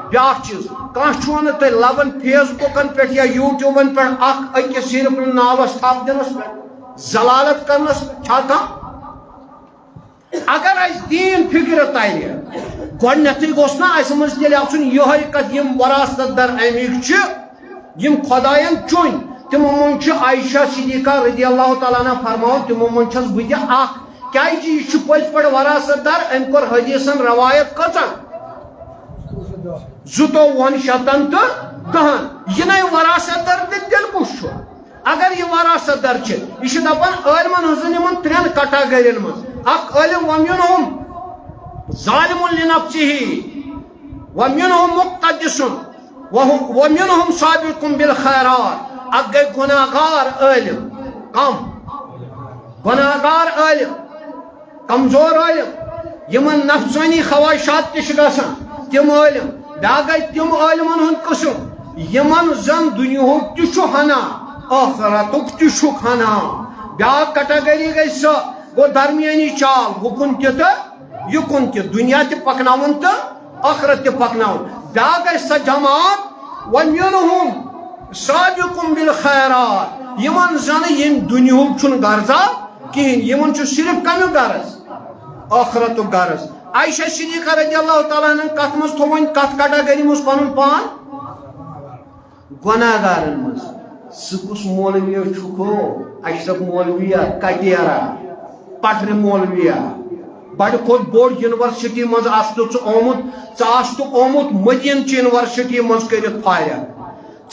بیاکھ چیز کانٛہہ چھُ ونان تۄہہِ لبن فیس بُکن پٮ۪ٹھ یا یوٗٹیوٗبن پٮ۪ٹھ اکھ أکِس صرف ناوس تھپ دِنس پٮ۪ٹھ زلالت کرنس چھا کانٛہہ اگر اس دین فکر ترِ گۄڈنیتھٕے گوٚژھ نا اسہِ منٛز تیٚلہِ آسُن یِہوے کتھ یِم وراثت در امِکۍ چھِ یِم خۄداین چُنۍ تِمو منٛز چھِ عائشہ صدیقہ رضی اللہ تعالیٰ عنہ فرماوان تِمو منٛز چھس بہٕ تہِ اکھ کیازِ یہِ چھُ پٔزۍ پٲٹھۍ وراثت در أمۍ کوٚر حدیثن روایت کۭژاہ 2210 یہ نئی وراثت در تیل کس چھُ اگر یہ وراثت در چھِ یہ چھِ دپان عالمن ہٕنٛزن یِمن 3 کٹاگرین منٛز اکھ عالم ومنہم ظالم لنفسه ومنہم مقتدس ومنہم سابق بالخیرات اکھ گٔے گناہگار عالم کم گناہگار عالم کمزور عالم یمن نفسانی خواہشات تہِ چھِ گژھان تم عالم بیاکھ گٔے تم عالمن ہُنٛد قٕسم یمن زن دُنیہُک تہِ چھُ ہنا آخرتُک تہِ چھُکھ ہنا بیاکھ کٹگری گٔے سۄ گوٚو درمیانی چال ہُکُن تہِ تہٕ یُکُن تہِ دُنیا تہِ پکناوُن تہٕ آخرت تہِ پکناوُن بیاکھ گٔے سۄ جماعت ومنہم سابق بالخیرات یمن زن یم دُنیہُک چھُنہٕ غرضا کہیٖنۍ یمن چھُ صرف کمیُک غرض آخرتُک غرض عائشہ صدیقہ رضی اللہ تعالیٰ عنہ کت مز تھوین کت کٹاگری مز پن پان گناہگارن مز سہ کس مولویا چھکو اشرف مولویا کتیرا پٹر مولویا بڑ کھوت بوڑ یونیورسٹی مز آمت ژٕ آمت مدین چہ یونیورسٹی مز کرت فارغ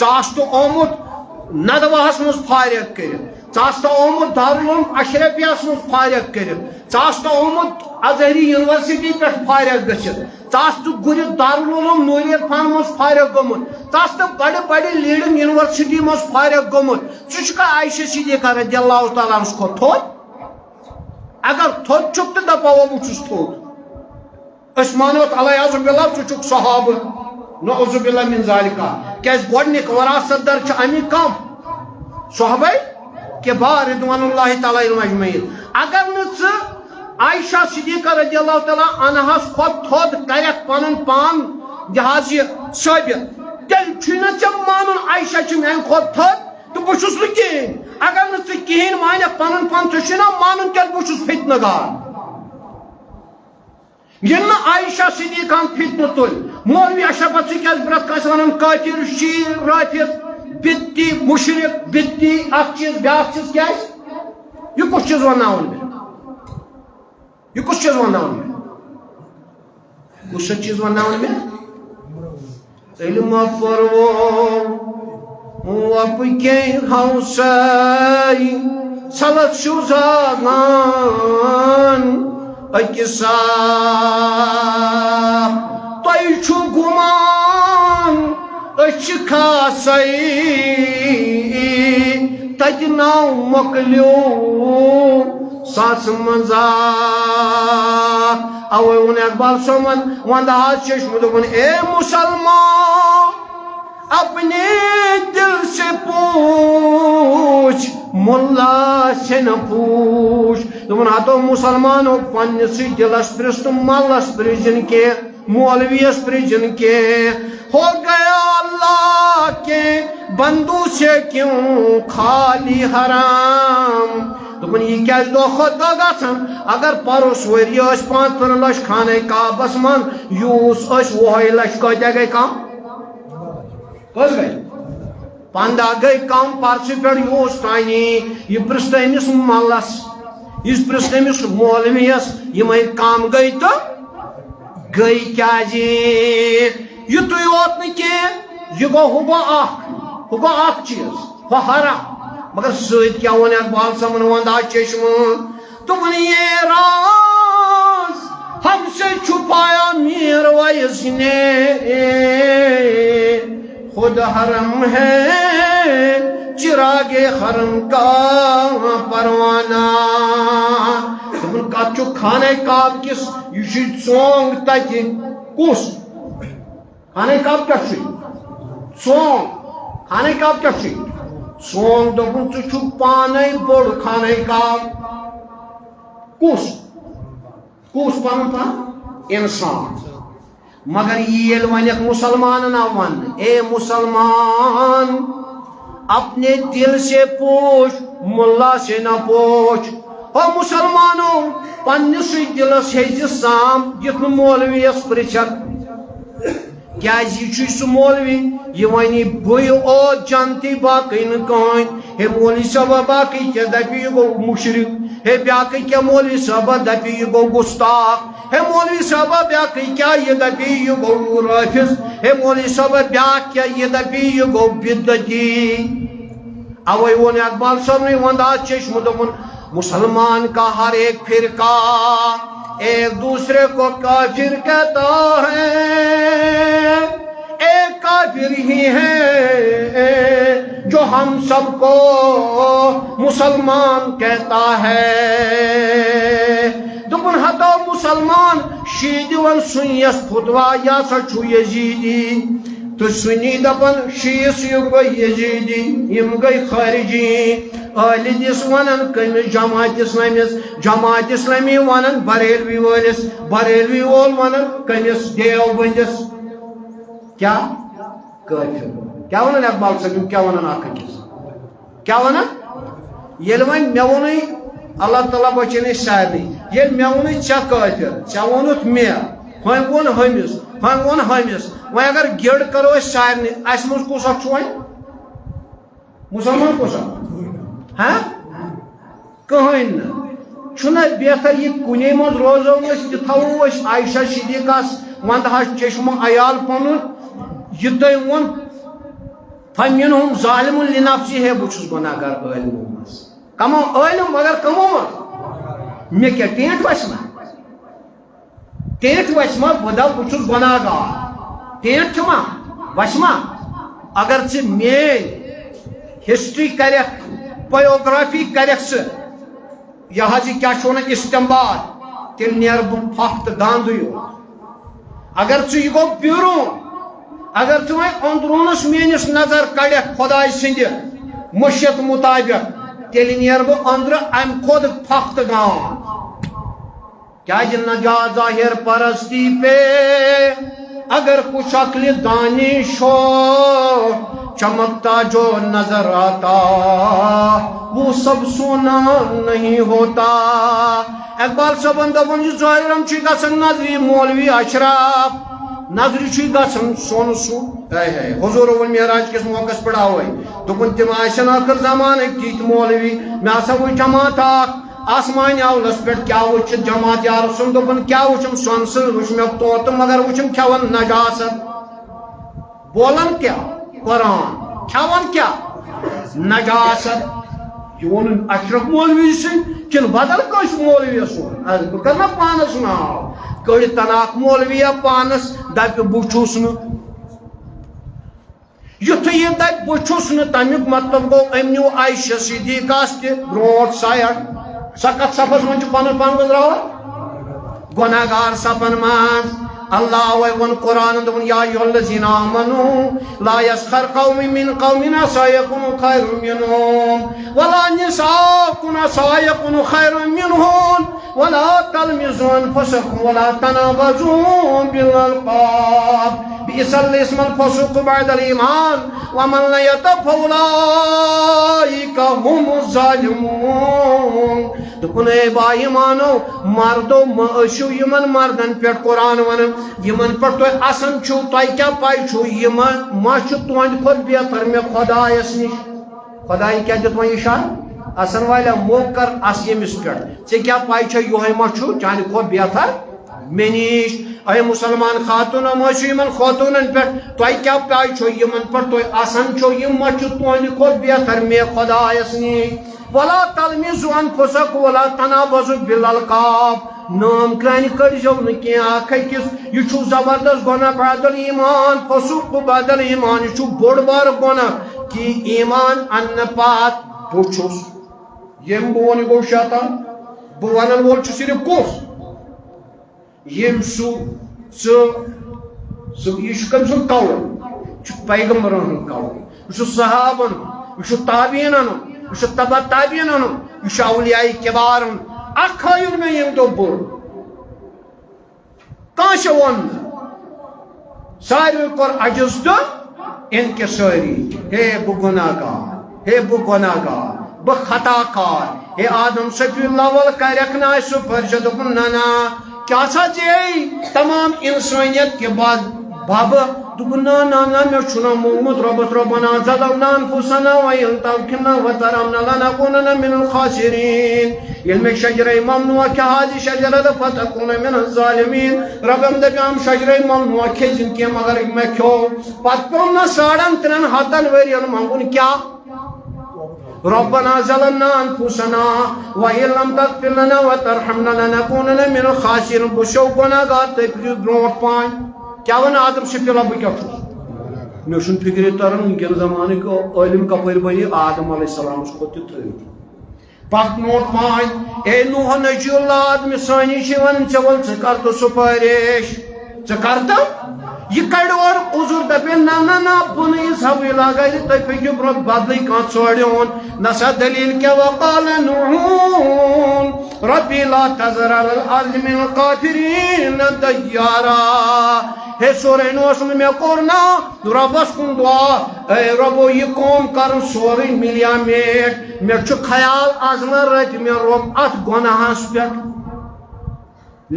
ژٕ آمت ندواہس مز فارغ کرت ژٕ آمت دارالعلوم اشرفیہس مز فارغ کرت ژٕ آمت ازہری یونیورسٹی پہ فارغ گھت گرت دارالعلوم نور عرفان مز فارغ گومت بڑے بڑے لیڈنگ یونیورسٹی مز فارغ گومت ژٕ عائشہ صدیقہ رضی اللہ تعالیٰ عنہ کھوت تھوت اگر تھوت چھُکھ تو دپاو بہٕ چھُس تھوت أسۍ مانوت علیہ باللہ ژٕ چھُکھ صحابہ نعوذ باللہ من ذالکہ کیاز گۄڈنیُک وراثت در چھُ امی کم صحابہ کبار رضوان اللہ تعالیٰ اجمعین اگر نہ عائشہ صدیقہ رضی اللہ تعالیٰ عنہس کھوت تھوٚد کرک پنن پان لحاظ یہ ثابت تیل چھُنہ ژےٚ مانُن عائشہ چھِ میانہِ کھۄتہٕ تھوٚد تو بہٕ چھُس نہٕ کِہیٖنۍ اگر نہٕ ژٕ کِہیٖنۍ مانکھ پنن پان ژےٚ چھُنہ مانُن تیٚلہِ بہٕ چھُس فتنہٕ گار ییٚلہِ نہٕ عائشہ صدیقہ فتنہٕ تُلۍ مولوی اشرفت ژٕ کیازِ پرٛٮ۪تھ کٲنٛسہِ ونان کافر شیعہ رافض بدتی مشرک بدتی اکھ چیٖز بیاکھ چیٖز کیازِ یہ کُس چیٖز ونناوُن مےٚ یہ کس چیز وناون میں کس چیز وناون میں علم پرو وپ کے ہوسائی سلط شو زاگان اکسا توی چھو گمان اچھ خاصائی تج ناو مکلیو ساس منزا اوے ان اقبال سومن وندہ چشم دبن اے مسلمان اپنے دل سے پوچھ پوچھ ملا سے نہ پوچھ دپن ہتو مسلمانو پنس دلس پرس تو ملس پرجن کے مولویس پرجن کے ہو گیا اللہ کے بندو سے کیوں خالی حرام دپن یہ کیا دو خود دو گھن اگر پروس وری 5 لچھ خانہ کعبس من یوس 20 لچھ کتیا گئی کم کس گئی 15 گئی کم پرس پہ یوس تانی یہ پرست امس ملس یہ پرست امس مولویس یہ کم گئی تو گئی کیا جی یہ تو یوت نی یہ گو اخ چیز وہ حرام مگر سید کیا ون اقبال صاحب وندا چشم تم نے یہ راز ہم سے چھپایا میر ویس نے خود حرم ہے چراغ حرم کا پروانہ تم کچھ خانہ کعب کس یہ سونگ تک کس خانہ کعب کیا سونگ خانہ کعب کیا سونگ دپن ٹھیک پانے بوڑ خانہ کعب کس پن پان انسان مگر یہ ونک مسلمان نہ ون اے مسلمان اپنے دل سے پوچھ ملا سے نہ پوچھ او مسلمانوں پنس دلس ہز سام جت مولویس پرچک کیا سہ مولوی یہ ونی بھئی او جانتی باقی نکان ہے مولوی صاحب باقی کیا دپی یہ گو مشرک ہے باقی کیا مولوی صاحب دپی یہ گو گستاخ ہے مولوی صاحب باقی کیا یہ دپی یہ گو رافض ہے مولوی صاحب باقی کیا یہ دپی یہ گو بدعتی اوے ون اقبال صاحب نے وندا چشم دپن مسلمان کا ہر ایک فرقہ ایک دوسرے کو کافر کہتا ہے ایک کافر ہی ہے جو ہم سب کو مسلمان کہتا ہے دپن ہتو مسلمان شید ون سنیس فتوا یا سا چھو یزیدی تو سنی دپن شیس یہ گئی یزیدی یم گئی خارجی اہل دس ونن کمس جماعت اسلامی ونن بریلوی ولس بریلوی وول ونن کمس دیوبندس کیا کافر کیا ونن اقبال صاحب کیا ونن اکس کیا ونن یل ون مے ونی اللہ تعالیٰ بچن سارے یل مے ونی ژے کافر ژے وونت مے وۄنۍ وون ہمس وۄنۍ اگر گیڑ کرو اس سارے اس مز کس اکھ چھ وۄنۍ مسلمان کس اکھ ہاں کہین نہ بہتر یہ کنے مز روزو تہ تھو عائشہ صدیقس وندہ چشم عیال پن یہ تم وون فمنہم ظالم لنفسہ ہے بہ چھس گناہ گار عالمو مز کمو عالم مگر کمو مز مے کیا ٹینٹ وسما بہ بہ چھس گناہ گار ٹینٹ چھما وسما اگر ژٕ میٲنۍ ہسٹری کرکھ بایوگرافی کرکھ ژٕ یہ حض کیا ونان استعمال تیل نیر بہ پھکھ تو گاندے یوت اگر ژٕ یہ گو بیرون اگر ژٕ وۄنۍ اندرونس میٲنس نظر کڑکھ خداے سٕنٛدِ مشیت مطابق تیل نیر بہ اندر امہ کھۄتہٕ پھکھ تو گاند کیاز نہ جا ظاہر پرستی پہ اگر کچھ عقل دانش ہو چمکتا جو نظر آتا وہ سب سونا نہیں ہوتا اقبال صاحب دپن یہ ظاہرم چھ گژھان نظری مولوی اشراف نظری چھ گژھان سون سو حضور ون معراج کس موقع پہ آوے دپن تم آسن آخر زمانک تیت مولوی مے ہسا وچھ جماعت اکھ آسمان اولس پہ کیا وچھ جماعت یار سن دپن کیا وچھم سونسل وچھ مے طوط مگر وچھم کھیون نجاست بولن کیا قرآن کھیون کیا نجاست یہ ون اشرف مولوی سن کن بدل کس مولوی سن بہ کرنا پانس ناو کڑ تناک مولوی پانس دپ بہ چھس نہ یتھ یہ دپ بہ چھس نہ تمیک مطلب گو ام نیو عائشہ صدیقہس تہ برونٹ سایڈ سہ کت صفس من پن پان گزرا گناہ گار صفن من اللہ ون قرآن دون یا ایھا الذین آمنوا لا یسخر قوم من قوم عسى یکونوا خیرا منهم ولا نساء عسى یکون خیرا منهن ولا تلمزوا انفسکم ولا تنابزوا بالالقاب بئس الاسم الفسوق بعد الایمان ومن لم يتب فاولئک هم الظالمون دپن اے با ایمانو مردو مشو یمن مردن پیٹ قرآن ون یمن پر تو آسان چھو تو کیا پائی چھو یمن ما چھو تہند کھت بہتر میں خدایس نش خداین کیا دت وۄنۍ اشارہ آسان والا موہ کر اس یمس پیٹ ژے کیا پائی چھو یہے ما چھو چانہ کھت بہتر مے نش اے مسلمان خاتون ما چھو یمن خاتونن پیٹ تو کیا پائی چھو یمن پر تو آسان چھو یم ما چھو تہند کھت بہتر میں خدایس نش ولا تلمزوا انفسکم ولا تنابزوا بالالقاب نام کرانی کرجو نکی آکھیکس یہ چھو زبردست گناہ بعد الایمان فسوق بعد الایمان یہ چھو بڑ بار گناہ کی ایمان ان پات بوچھوس یم بوانی گو شیطان بوانن وول چھو صرف کس یم سو یہ چھو کم سن قول چھو پیغمبران قول یہ چھو صحابن یہ چھو تابعینن یہ چھو تبع تابعینن یہ چھو اولیاء کبارن اخایل میں یم دو بور کاش ون ساری کور عجز دو انکساری ہے بو گناہگار ہے بو گناہگار بو خطا کار ہے آدم صفی اللہ وال کرکنا سو پرشد نانا کیا سا جی تمام انسانیت کے بعد بابا دگنا نانا میں چھنا محمد ربط ربنا ظلمنا انفسنا وإن تغفر وترحمنا لنكونن من الخاسرين علم شجرہ ممنوع کہ هذه شجرہ فتكون من الظالمين ربم دبیام شجرہ ممنوع کہ جن کے مگر میں کھو پت پرنا ساڑن ترن ہتن ویرین منگون کیا ربنا ظلمنا انفسنا وإن لم تغفر لنا وترحمنا لنكونن من الخاسرين بشو گناہگار تپری برونٹ پائیں کیا ون آدم شفیع اللہ بہ کیا مے چھن فکر تران ونکن زمانے کو علم کپر بنی آدم علیہ السلام کھت تھی پک نوٹ مان اے نوح نجی اللہ آدم سانی ون ژول ژٕ کر تو سفارش ژٕ کر تو یہ کڑ اور عذر دپے نا بن اذهب الى غیر تہ پکیو برونٛٹھ بدلٕے کانٛہہ ژورِون نسا دلیل کیا وقال نوح ربی لا تذر علی الارض من الکافرین دیارا ہے سورہ نوح میں کرنا ربس کن دعا اے ربو یہ قوم کرن سورہ ملیا میٹ میں چھ خیال از نہ رت میں رب ات گناہس پہ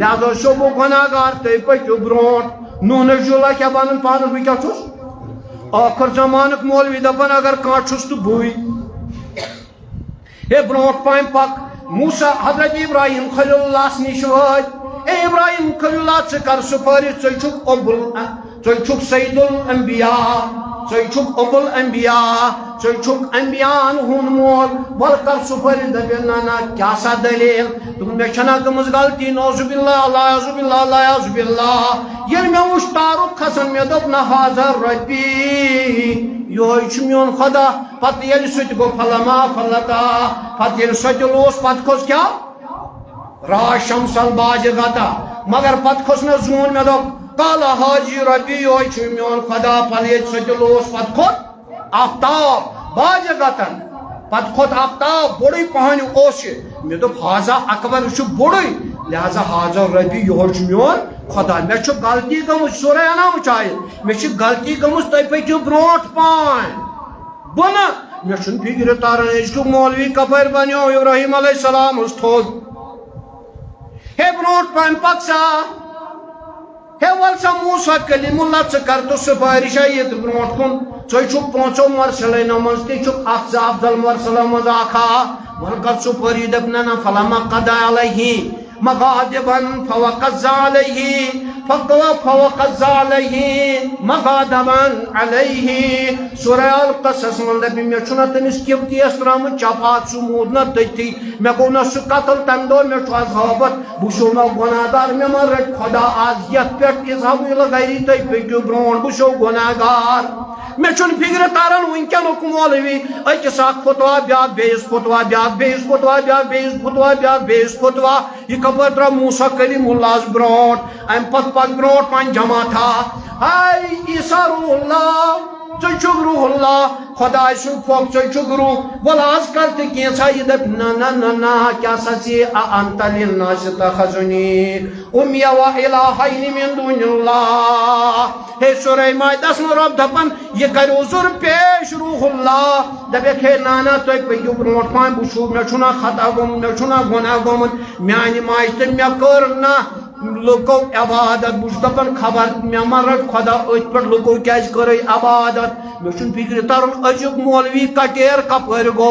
لہذا شو بو گناہگار تے پکیو برونٛٹھ نوح نبی اللہ کیا بانن پانس بہ کیا چھس آخر زمانک مولوی دپان اگر کانٛہہ چھس تو بوئی ہے برونٛٹھ پائیں پک موسیٰ حضرت ابراہیم خلیل اللہ نش وٲتۍ اے ابراہیم خلیل اللہ ژٕ کر سفارش ژٕ چھُکھ سید الانبیاء ژٕ چھُکھ ابو الانبیاء ژٕ چھُکھ انبیاءن ہُنٛد مول ول کر سفارش دپے نا کیا سا دلیل دوٚپُن مےٚ چھنا گٔمٕژ غلطی نعوذ باللہ لا یعوذ باللہ لا یعوذ باللہ ییٚلہِ مےٚ وُچھ تارُک کھسان مےٚ دوٚپ نہ حاضہ ربی یہوے چھُ میون خدا پتہٕ ییٚلہِ سُہ تہِ گوٚو فلما فلتا پتہٕ ییٚلہِ سۄ تہِ لوس پتہٕ کھوٚت کیا را شمس البازغتا مگر پتہٕ کھوٚت نہٕ زوٗن مےٚ دوٚپ قال حاجی ربی یہوے چھُ میون خدا پتہٕ ییٚلہِ سۄ تہِ لوس پتہٕ کھوٚت آفتاب بازغتن پتہٕ کھوٚت آفتاب بوٚڑُے پہن اوس یہِ مےٚ دوٚپ حاضہ اکبر یہِ چھُ بوٚڑُے لہذا حاضہ ربی یہوے چھُ میون خدا مےٚ چھُ غلطی گٔمٕژ سورہ انعام چاہے مےٚ چھِ غلطی گٔمٕژ تُہۍ پٔکِو برونٛٹھ پاین بہٕ نہٕ مےٚ چھُنہٕ فکرِ تران أزکیُک مولوی کپٲرۍ بنیو ابراہیم علیہ السلام اوس تھوٚد ہے برونٛٹھ پاین پک سا ہے ول سا موسیٰ کلیم اللہ ژٕ کر تو سفارشا ییٚتہِ برونٛٹھ کُن ژٕ چھُکھ پانٛژو مرسلینو منٛز تہِ چھُکھ اکھ زٕ افضل مرسلو منٛز اکھا ول کر سفٲری دپ نہ فلما قضى علیہ مغاضبا فوقظ علیہ فوقظ علیہ مغاضبا علیہ سورہ القصص من دپی مے چھُنا تٔمِس کِبتِیَس ترٛٲمٕژ چپات سُہ موٗد نہ تٔتھی مےٚ گوٚو نہ سُہ قتل تمہِ دۄہ مےٚ چھُ آز ہٲبت بہٕ چھُس نہ گۄناہگار مےٚ ما رٔٹۍ خۄدا آز یتھ پٮ۪ٹھ اِذهبوا اِلى غیری تُہۍ پٔکِو برونٛٹھ بہٕ چھُسو گۄناہگار مےٚ چھُنہٕ فکرِ تران وٕنکیٚنُک مولوی أکِس اکھ فتوا بیٛاکھ بیٚیِس فتوا بیٛاکھ بیٚیِس فتوا بیٛاکھ بیٚیِس فتوا بیٛاکھ بیٚیِس فتوا یہ کپر درا موسیٰ کلیم اللہ برونٹ ام پت پک برونٹ من جمع تھا ہائی عیسیٰ روح اللہ چک روح اللہ خدا سن فوق چک روح ولاز کرتے کیسا یہ دب نا کیا سچی انت للناس تخزنی امی و الہین من دون اللہ ہے سورہ مائدہ سن رب دپن یہ کرو زر پیش روح اللہ دبے کھے نانا تو ایک پیو برونٹ پائیں بشو میں چھنا خطا گم میں چھنا گناہ گمن میانی مائشتے میں کرنا لوکو عبادت بوش دپن خبر میں مرد خدا ات پر لوکو کیاز کرے عبادت میں چھن فکر ترن اجک مولوی کٹیر کپر گو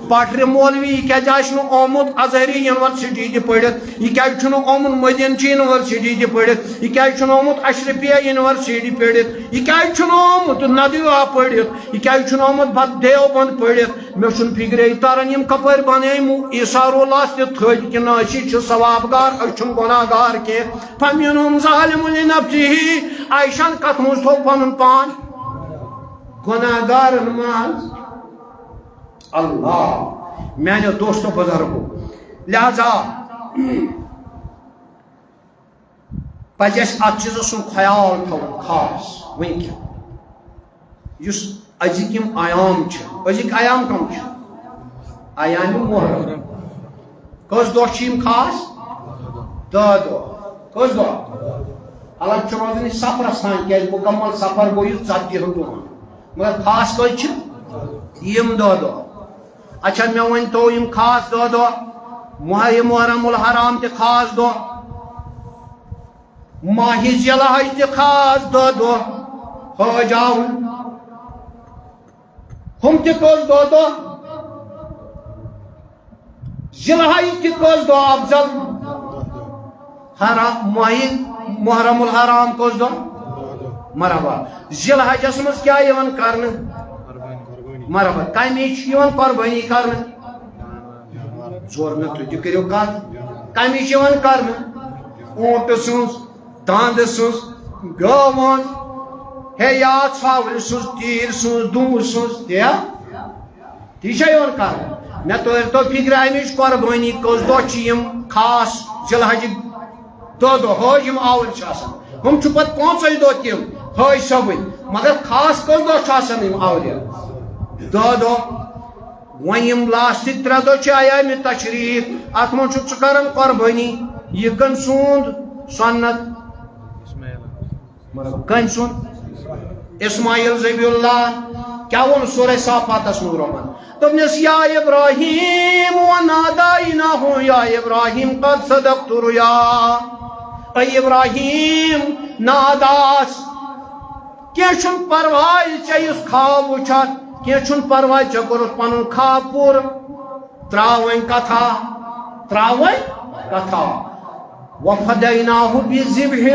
پاٹر مولوی کیا جاشنو آمد ازہری یونیورسٹی دی پڑھت یہ کیا چھنو آمد مدینچی یونیورسٹی دی پڑھت یہ کیا چھنو آمد اشرفیہ یونیورسٹی پڑھت یہ کیا چھنو آمد ندیوہ پڑھت یہ کیا چھنو آمد بد دیوبند پڑھت میں چھن فکر ترن یم کپر بنے عیسیٰ اللہ سے تھج کنا اسی چھ ثوابگار اچھن گناہگار کے فمنهم ظالم لنفسه عائشان کت مز تھو پنن پان گناہگار نماز اللہ میانو دوستو بزرگو لہذا پجس ات چیز سن خیال تھو خاص ونکہ یس ازکم ایام ازک ایام کم ایام محرم کس دہ چھ خاص دہ دہ کس دہ الگ چھ روزن سفرس تان کیا مکمل سفر گو یہ 40 دہن مگر خاص کس یم دہ دہ اچھا میں ون تو یم خاص دہ دہ ماہ محرم الحرام تہ خاص دہ ماہ ذی الحج تہ خاص دہ دہ حج آو ہم تہ کس دہ دہ ذی الحج تہ کس دہ افضل ماہ محرم الحرام کس دہ مرحبا ذی الحجس مز کیا یوان کرنے مرحبا کمیچ یوان قربانی کرنے زور میں تو کرو کت کمیچ یوان کرنے اونٹ سنز داند سنز گوان ہے یا ژھاوٕلۍ سنز تیٖر سنز دوٗر سنز تی چھا یوان کرنے مے تو فکر امچ قربانی کس دہ چھ یم خاص ذی الحجک دہ دہ حج یم آور چھ آسان ہم چھ پت 5 دہ تم حج صبن مگر خاص کس دہ چھ آسان یم آور دہ دہ ون یم لاسٹک 3 دہ چھ ایام تشریق ات من چھ کران قربانی یہ کن سوند سنت کن سوند اسماعیل ذبیح اللہ کیا ون سورہ صافات نور رحمان دپنس یا ابراہیم ونادیناہ یا ابراہیم قد صدقت رؤیا اے ابراہیم ناداس کیا چھن پرواہ چیس خواب وچھان کیا چھن پرواہ چھ کرت پنن خواب پور تراوین کتھا وفدیناہ بذبح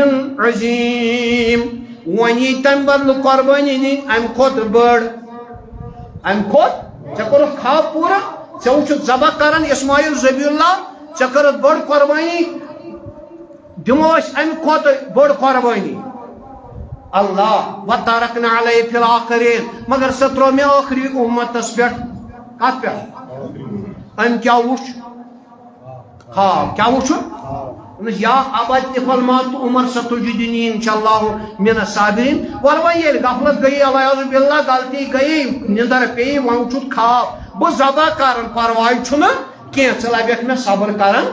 عظیم ونی تم بدل قربانی دن ام کھت بڑ ام کھت ژے کرت خواب پورا ژے وچھت ذبح کران اسماعیل ذبیح اللہ ژے کرت بڑ قربانی دمو ام کھت بڑ قربانی اللہ وترکنا علیہ فی الاخرین مگر سہ ترو میں آخری امتس پہ کت پہ ام کیا وچھ خواب کیا وچھ یا ابت فلمات عمر ستجدنی انشاءاللہ من الصابرین ورون یل غفلت گئی الیاذ باللہ غلطی گئی نندر پی ون وچھت خواب بہ ذبح کرن پرواہ چھن کی ژٕ لگیکھ مے صبر کرن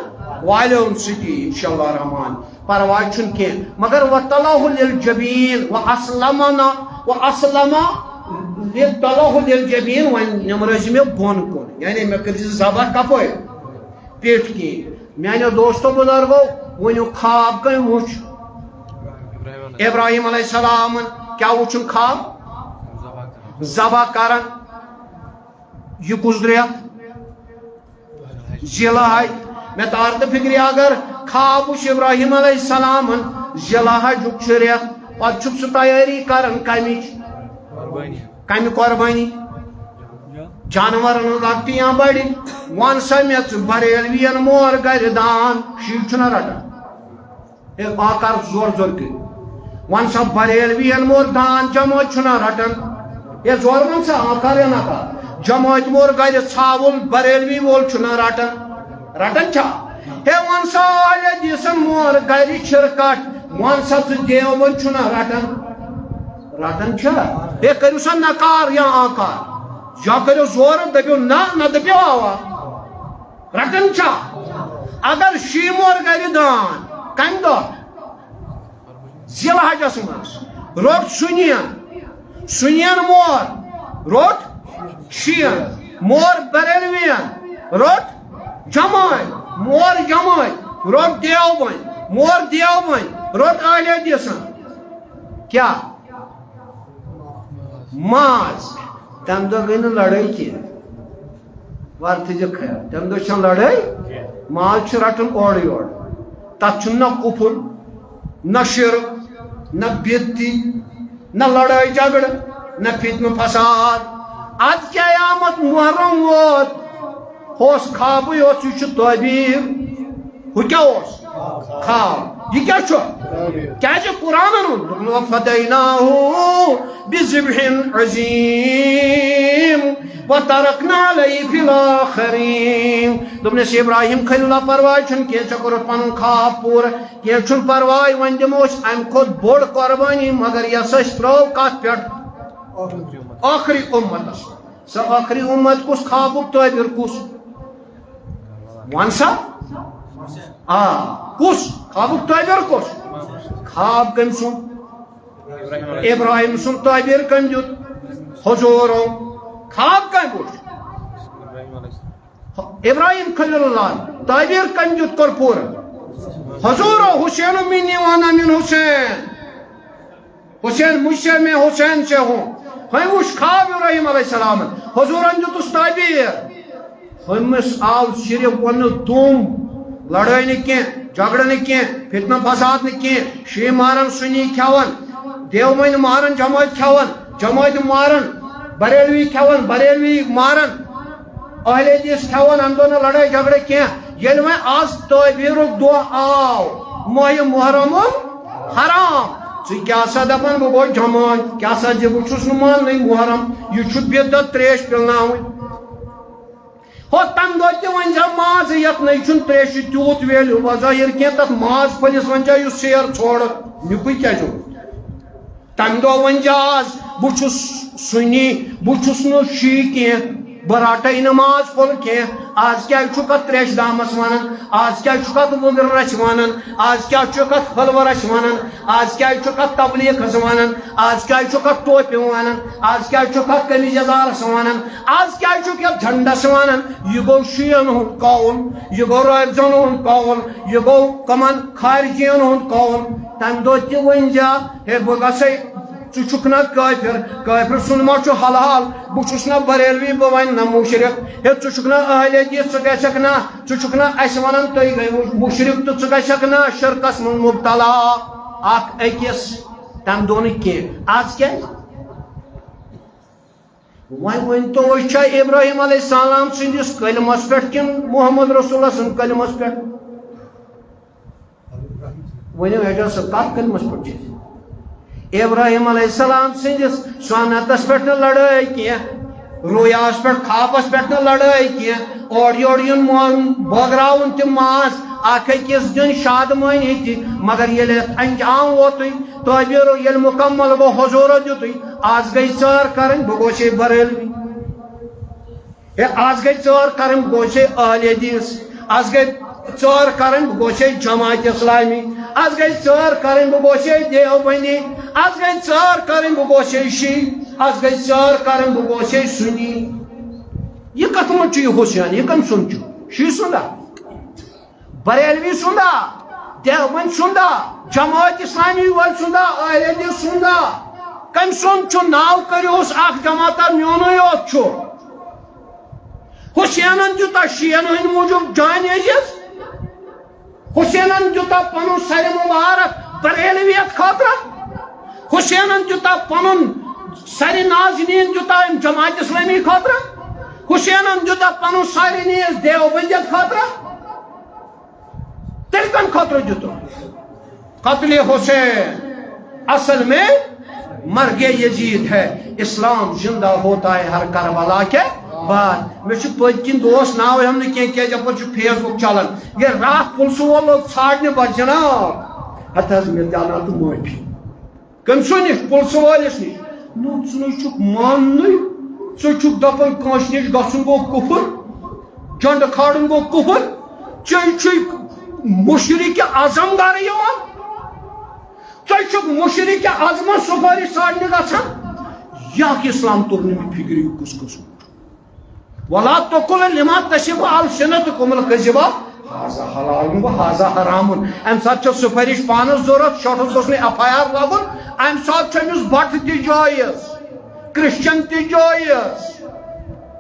والون ستی انشاءاللہ الرحمن پرواہ چھن کی مگر وطلعہ للجبین واسلم طلعہ للجبین ون نمرز میں بون کن یعنی میں کر ذبح کپر پیٹ کی میانو دوستو بزرگو ونیو خواب کن وچھ ابراہیم علیہ السلام کیا وچھن خواب ذبح کرن یہ گزریت ذی الحج میں تار تو فکری اگر خواب وچھ ابراہیم علیہ السلام ذی الحج ریت پتہ چھُ سُہ تیاری کران کمہِ قربانی جانورن لگتی یا بڑی ون سمیت بریلوین مور گر دان شیٹ چھنا رٹان ایک آکار زور زور کی ون سا بریلوین مور دان جمعیت چھنا رٹان یہ زور من سا آکار یا ناکار جمعیت مور گر ژھاوُل بریلوی وول چھنا رٹان چھا ہے ون سا آلے دیسن مور گری چھرکٹ ون سا تو دیوبند چھنا رٹن چھا ہے کرو سا نکار یا آکار یا کرو زور دبیو نہ دبیو آوا رٹن چھا اگر شی مور گری دان کم دو ذی الحجس مز روٹ سنین مور روٹ شین مور بریلوین روٹ جماعت مور جماعت روٹ دیوبند مور دیوبند روٹ اہل حدیثن کیا ماز تم دو گئی لڑائی کی وار تھجو خیال تم دو چھن لڑائی ماز چھ رٹن اور یور تت چھن نہ کفر نہ شرک نہ بیتی نہ لڑائی جھگڑ نہ فتنہ فساد آج قیامت محرم ووت ہوس خوابی ہوت یہ تعبیر ہو کیا ہوس خواب یہ کیا چھو کیا جو قرآن انہوں وَفَدَيْنَاهُ بِذِبْحٍ عَظِيمٍ وَتَرَكْنَا عَلَيْهِ فِي الْآخِرِينَ دُبنس ابراہیم خلیل اللہ پروائی چھن کیا چکرت پنن خواب پور کیا چھن پروائی ون دموش ام خود بوڑ قربانی مگر یسش ترو کات پیٹ آخری امت سا آخری امت کس خوابک تعبیر کس وانسا کس خوابک تعبیر کس خواب کم سن ابراہیم سن تعبیر کم جت حضورو خواب کم بوش ابراہیم خلیل اللہ تعبیر کم جت کر پور حضورو حسین منی وانا من حسین حسین مجھ سے میں حسین سے ہوں ہم وش خواب ابراہیم علیہ السلام حضورن جو تس تعبیر ہمس آو صرف ون دوم لڑائی نہ کی جھگڑ نہ کی فتنہ فساد نہ کی شی مارن سنی کھیون دیوبند مارن جماعت مارن بریلوی کھیون بریلوی مارن اہل حدیث کھیون ہم دونوں لڑائی جھگڑ کی یل میں آج تعبیرک دو آو ماہ محرم حرام کیا سا دپان بہ گو جمان کیا سا جی بہس مان نہیں محرم یہ بدت تریش پلناوی ہو تم دہ تہ ون جا ماز یت نہیں تریش تیوت ویلو بظاہر کی تک ماز پھلس ون جا یہ سیر چھوڑ نکوی کیا جو تم دہ ون جا آز بہس سنی بہس نو شی کی براٹے نماز پھل کی آج کیا کت تریش دامس ونان آج کیا کت وگر رچ ونان آج کیا کت حلوہ رچ ونان آج کیا کت تبلیغ ونان آج کیا کت ٹوپہ ونان آج کیا کت قمیض یزارس ونان آج کیا کت جھنڈس ونان یہ گو شین ہند قول یہ گو رائفزن ہند قول یہ گو کمن خارجین ہند قول تم دہ تہ ون جا ہے بہ گژھے چکنا کافر سن ما حلال بہس نا بریلوی بہ ون نا مشرک ہے چکنا اہل حدیث ثک نا چکنا اس ونان تھی گئی مشرک تو ثک نا شرکس من مبتلا اخ اکس تم دون کی آج کیا ون تو ابراہیم علیہ السلام سندس کلمس پہ کن محمد رسول اللہ سند کلمس پہ ونو ایجا سب کت کلمس پہ ابراہیم علیہ السلام سندس سنتس پہ لڑائی کی رویاس پہ خوابس پہ لڑائی کی اور یور بغراؤن تم ماز اخ أکس دن شادمانی تہ مگر یل انجام ووت تعبیرو یل مکمل گو حضورو دیت آز گئی ژار کرن بہ گوشے بریلوی آز گئی ژار کرن بہ گوشے اہل حدیث آز گئی ژار کرن بہ گوشے جماعت اسلامی آز گئی ژار کرن بہ گوشے دیوبندی آز گئی ژار کرن بہ گوشے شی آز گئی ژار کرن بہ گوشے سنی یہ کت مت یہ حسین یہ کم سن شی سندا بریلوی سندا دیوبند سندا جماعت اسلامی ول سندا اہل حدیث سندا کم سن ناو کریوس اخ جماعت میون یوت حسینن دیتا شیعن ہند موجود جان عزیز حسینن دیتا پنن سر مبارک بریلویت خاطر حسینن دیتا پنن سر نازنین دیتا جماعت اسلامی خاطر حسینن دیتا پنن سر نیز دیوبندیت خاطر تیل کن خاطر دیتا قتل حسین اصل میں مرگ یزید ہے اسلام زندہ ہوتا ہے ہر کربلا کے بات میں پت کن دوست ناو ہم نے کیا فیس بک چلان یہ رات پلس وول لوگ ژھانڈنے بس جناب ہتھ حظ مل جانا تو معافی کم سو نش پلس والس نش ثک مان ثک دپان کنس نش گھن گو کفر جنڈ کھاڑن گو کفر ٹھیک مشرق اعظم گر ٹھیک مشرق اعظم سفارش ژھانڈنے گھان یہ اسلام تر فکر کس قسم ولا تقل لما تصف السنتكم الكذب هذا حلال وهذا حرام ام سات سفارش پانس ضرورت شاٹس گوس ایف آئی آر لگن ام سات امس بٹ تہ جائز کرسچن تہ جائز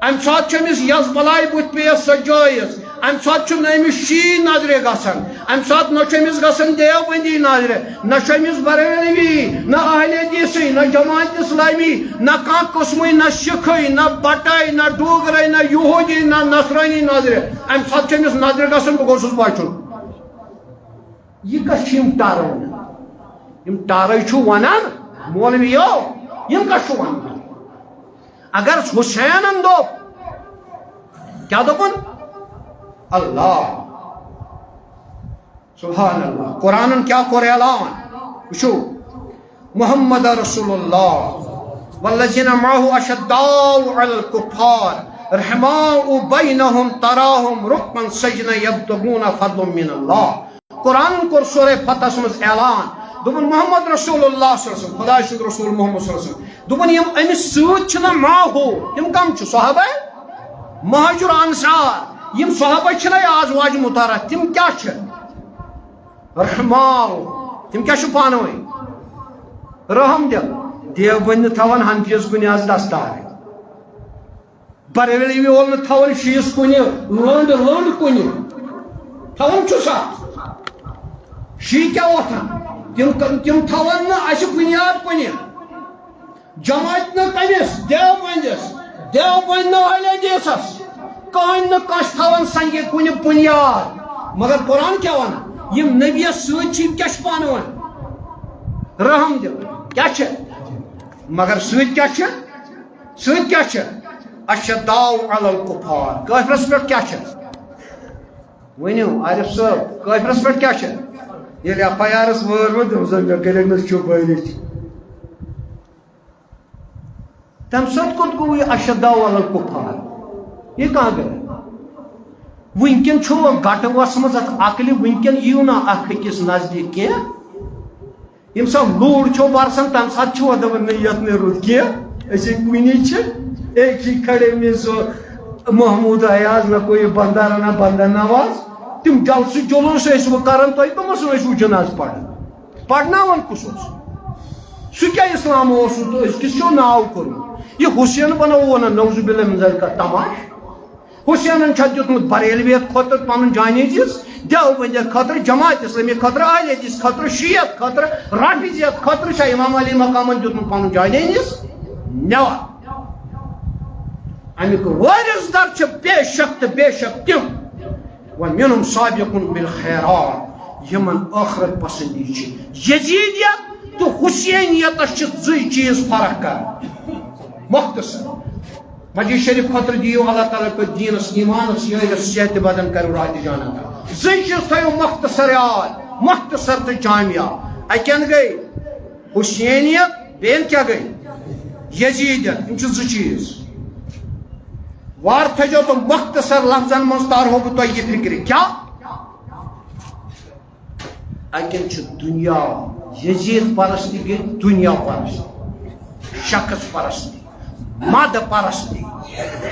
ام سات امس یس بلائی بت پیس سہ جائز ام سات امس شی نظرے گھان ام سات نمس گھان دیوبندی نظرے نہ بریلوی نہ اہل حدیثی نہ جماعت اسلامی نہ کان قسم نہ سکھی نہ بٹائی نہ ڈوگرائی نہ یہودی نہ نصرانی نظرے ام سات امس نظرے گھان بہ گوسس بچن یہ کس ٹارے ٹارے ونان مولویو کس ونان اگر حسین کیا دپن اللہ سبحان اللہ قرآن کیا کور اعلان وچھو محمد رسول اللہ والذین معه اشداء علی الکفار رحماء بینہم تراہم رکعا سجدا یبتغون فضلا من اللہ قرآن کور سورہ فتح مز اعلان دپن محمد رسول اللہ صلی اللہ علیہ وسلم خدا سند رسول محمد صلی اللہ علیہ وسلم دپن یم امس سوت چھنا معه تم کم چھ صحابہ مہاجر انصار یم صحابہ چھنا آز واج مطارہ تم کیا چھ رحماو تم کیا چھ پانوئی رحم دل دیوبند تھوان حنفیس کن آز دستار بریلوی وول تھوان شیس کن لنڈ کن تھوان چھ سا شی کیا وتھان تم تھوان نا اس بنیاد کن جماعت نا کمس دیوبند نا اہل حدیثس کہین نا کس تھوان سنگے کن بنیاد مگر قرآن کیا ون یم نبی ست کیا پان ون رحم دل کیا مگر ست کیا اشداء علی الکفار کافرس پہ کیا ونیو عارف صاحب کافرس پہ کیا یل ایف آئی آر وورمت تم زن مے کرک نا چوپٲرِچ تم سات کت گو یہ اشداء علی الکفار یہ کہاں گئے ونکن چھو گٹ وس مز عقل ونکن یو نا اخ کس نزدیک کی یم سا لوڑ چھو برسن تم سات چھو دپان نیت نے رود کی اسی کونی چھ ایک ہی کھڑے میں سو محمود ایاز نہ کوئی بندہ نہ بندہ نواز تم جلسہ جلوس اس وہ کرن تو تم اس وہ جناز پڑھنا ون کس سو کیا اسلام اس کس چو ناو کر یہ حسین بنو نا نوز باللہ من ذلک تماش حسین چھت دیتمت بریلویت خاطر پن جانے چیز دیوبندیت خاطر جماعت اسلامی خاطر اہل حدیث خاطر شیعت خاطر رافضیت خاطر شاہ امام علی مقامن دیتمت پن جانے چیز نوا امیک وارث در چھ بے شک تم ومنهم سابق بالخیرات یمن آخرت پسندی چھ یزیدیت تو حسینیت چھ زی چیز فرق کر مختصر مسجد شریف خاطر دیو اللہ تعالیٰ کو دینس ایمانس یہ صحت بدن کرو راحت جانا زی چیز تھو مختصر یاد مختصر تو جامعہ اکین گئی حسینیت بین کیا گئی یزیدیت ان زی چیز وار تھو تو مختصر لفظن من تار ہو تو یہ فکر کیا اکین دنیا یزید پرستی گئی دنیا پرستی شخص پرستی ماد پرستی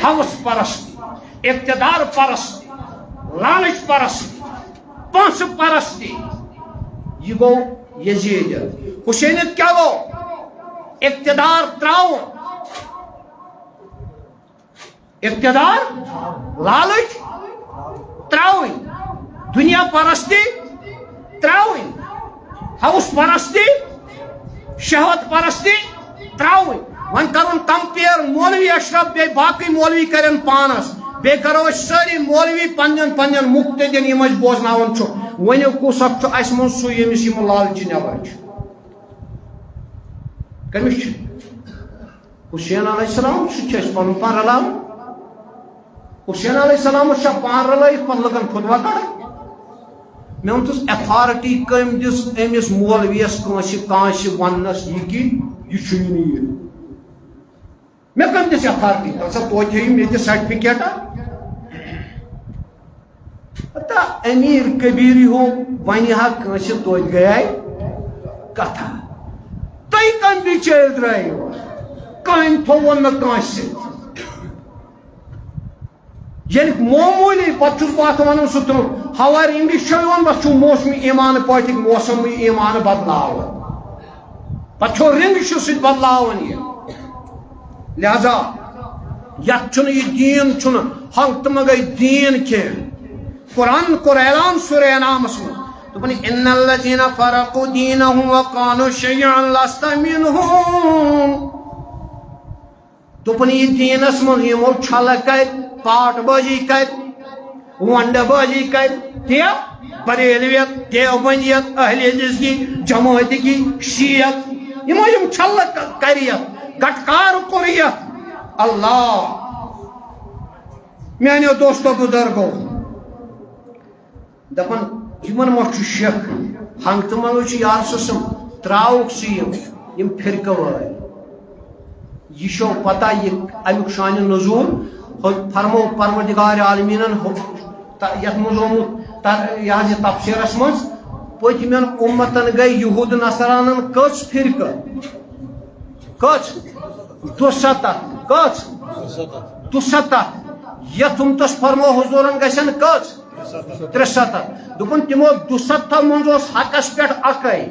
ہوس پرستی اقتدار پرستی لالچ پرستی پانس پرستی یہ گو یزید حسینیت کیا گو اقتدار تراؤن اقتدار لالچ تراؤن دنیا پرستی تراؤن ہوس پرستی شہوت پرستی تراؤن ون کرن کمپیر مولوی اشرف بے باقی مولوی کرن پانس بے کرو ساری مولوی پنن مقتدین یمج بوزناون چھو ونیو کس اکھ چھو اس من سو یمس یم لالچ نبر چھ کمس چھ حسین علیہ السلام سہ چھ پن پان رلاون حسین علیہ السلام پان رلائت پہ لگن خطبہ کڑ میں ونس ایتھارٹی کم دس امس مولویس کانس ونس یہ مے کم دس ایتھارٹی سا توتہ مے سرٹفکیٹ امیر کبیر ہو ون ہا کنس توت گئے کتھا تھی کم بچر درائیو کہیں تھون نا کانس یل معمولی پتہ بات ون سہ تم ہور انگلش چھ بس موسمی ایمان پاٹک موسم ایمان بدلاو پتہ رنگ سی بدلاون یہ لہذا یت یہ دین چھ ہنگ تم گئی دین کی قرآن کور اعلان سورہ انعامس من دپن ان الذين فرقوا دينهم وكانوا شيعا لست منهم دپن یہ دینس من یمو چھل کر پاٹ بازی کر ونڈ بازی کر بریلویت دیوبندیت اہل حدیث جماعت کی شیعت یمو یم چھل کریت گٹکار کوریت اللہ میانیو دوستو بزرگو دپن یمن مچ شک ہنگ تمن یار سم تراؤک یم فرقہ وال یہ شو پتہ یہ امیک شان نزول فرمو پروردگار عالمین یت مزومت یہ تفسیرس مز پتمین امتن گئی یہود نصرانن کچ فرقہ کچ 270 کچ 270 یت امتس فرمو حضورن گژھن کچ 370 دپن تمو 270 من حقس پہ اکے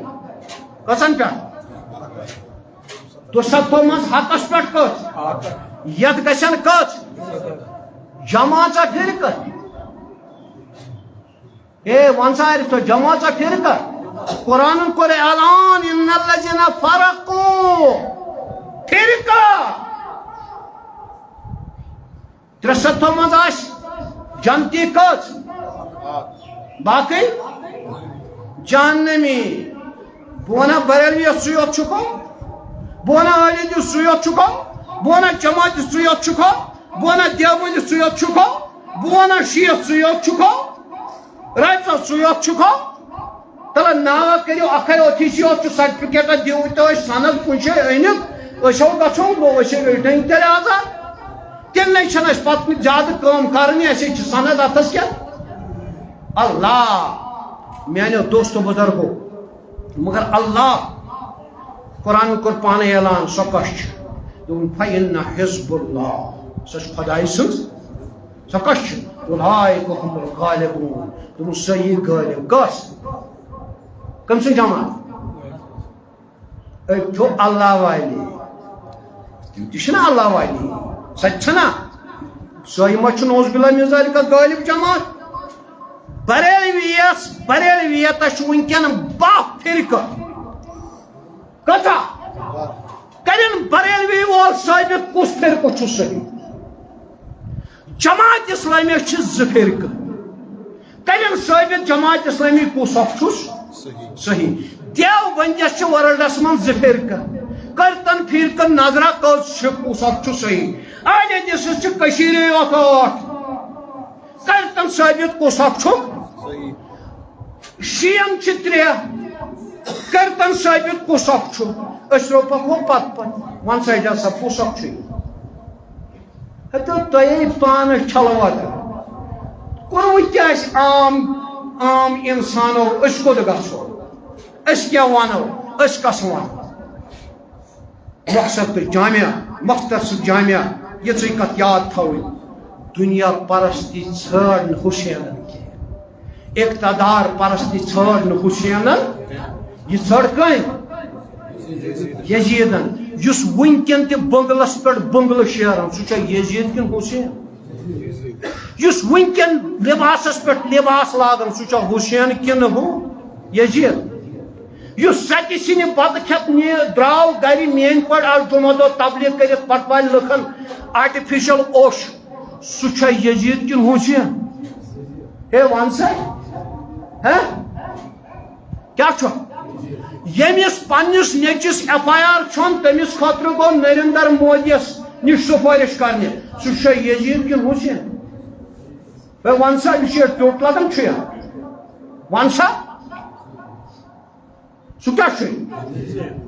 کسن پہ 270 من حقس پہ کچ یت گژھن کچ جماعت فرقہ اے ون سا تو جماعت فرقہ قرآن کور اعلان ان الذين فرقوا فرقہ 370 من جنتی کچ باقی جہنمی بونا بریلویت سیوت چکو بونا علیدی سیوت چکو بونا جماعت سیوت چکو بونا دیوبندی سیوت چکو بونا شیعت سیوت چکو رائفہ سیوت چکو تلا ناوا کریو اکھر اوتھی سیوت چو سرٹفکیٹ دیو تو سند کنچے اینک اشو گچھو بو اشو ریٹنگ تیرے آزا تیل نہیں چھنا اس پات میں زیادہ کام کرنی ایسے سند آتس کیا اللہ میانو دوستو بزرگو مگر اللہ قرآن کور پانے اعلان سو کش فَإِنَّ حِزْبُ اللَّهِ سچ خدای سنز سو کش اولئک هم الغالبون تم صحیح غالب کس کم سے جماعت ایک تو اللہ والی تشنا اللہ والی سچ چھنا سوئی مچن اوز بلا میزاری کا غالب جماعت بریلویت ونکن 12 فرقہ کتا کرن بریلوی وول ثابت کس فرقہ چھ صحیح جماعت اسلامی چھ 2 فرقہ کرن ثابت جماعت اسلامی کس اخ چھ صحیح دیوبندیس چھ ورلڈس من 2 فرقہ کرتن فرقہ نظرہ کس کس اخ چھ صحیح اہل حدیث چھ کشیر یوت 8 کرتن ثابت کس اخ چھ شیعن چھ 3 کرتن ثابت کس اخ چھ اشرو پکو پت ون سا جا سا کس اخ چھ تو تھی پان چھلوت کورمت کیا عام انسانو اس کو گھو اس کیا ونو اس کس ون مقصد تو جامعہ مختصر جامعہ یہ ٹھیک کت یاد تھو دنیا پرستی ژھانڈ حسینن کی اقتدار پرستی ژھانڈ حسینن یہ ژھانڈ کن یزیدن اس ونکن تہ بنگلس پہ بنگل شیران سہ یزید کن حسین اس ونکن لباسس پہ لباس لاگان سہ حسین کن ہو یزید اس سچ سن بت کھت درو گر مین پہ جمعہ دہ تبلیغ کرت پتہ والے لکھن آرٹیفیشل اوش سہ یزید کن حسین ہے ون سا کیا یمس پنس نیچس ایف آئی آر چھن تمس خاطر گو نریندر مودیس نش سفارش کرنے سہ یزید کن حسین
ون سا یہ ٹوٹ لگان ون سا سہ کیا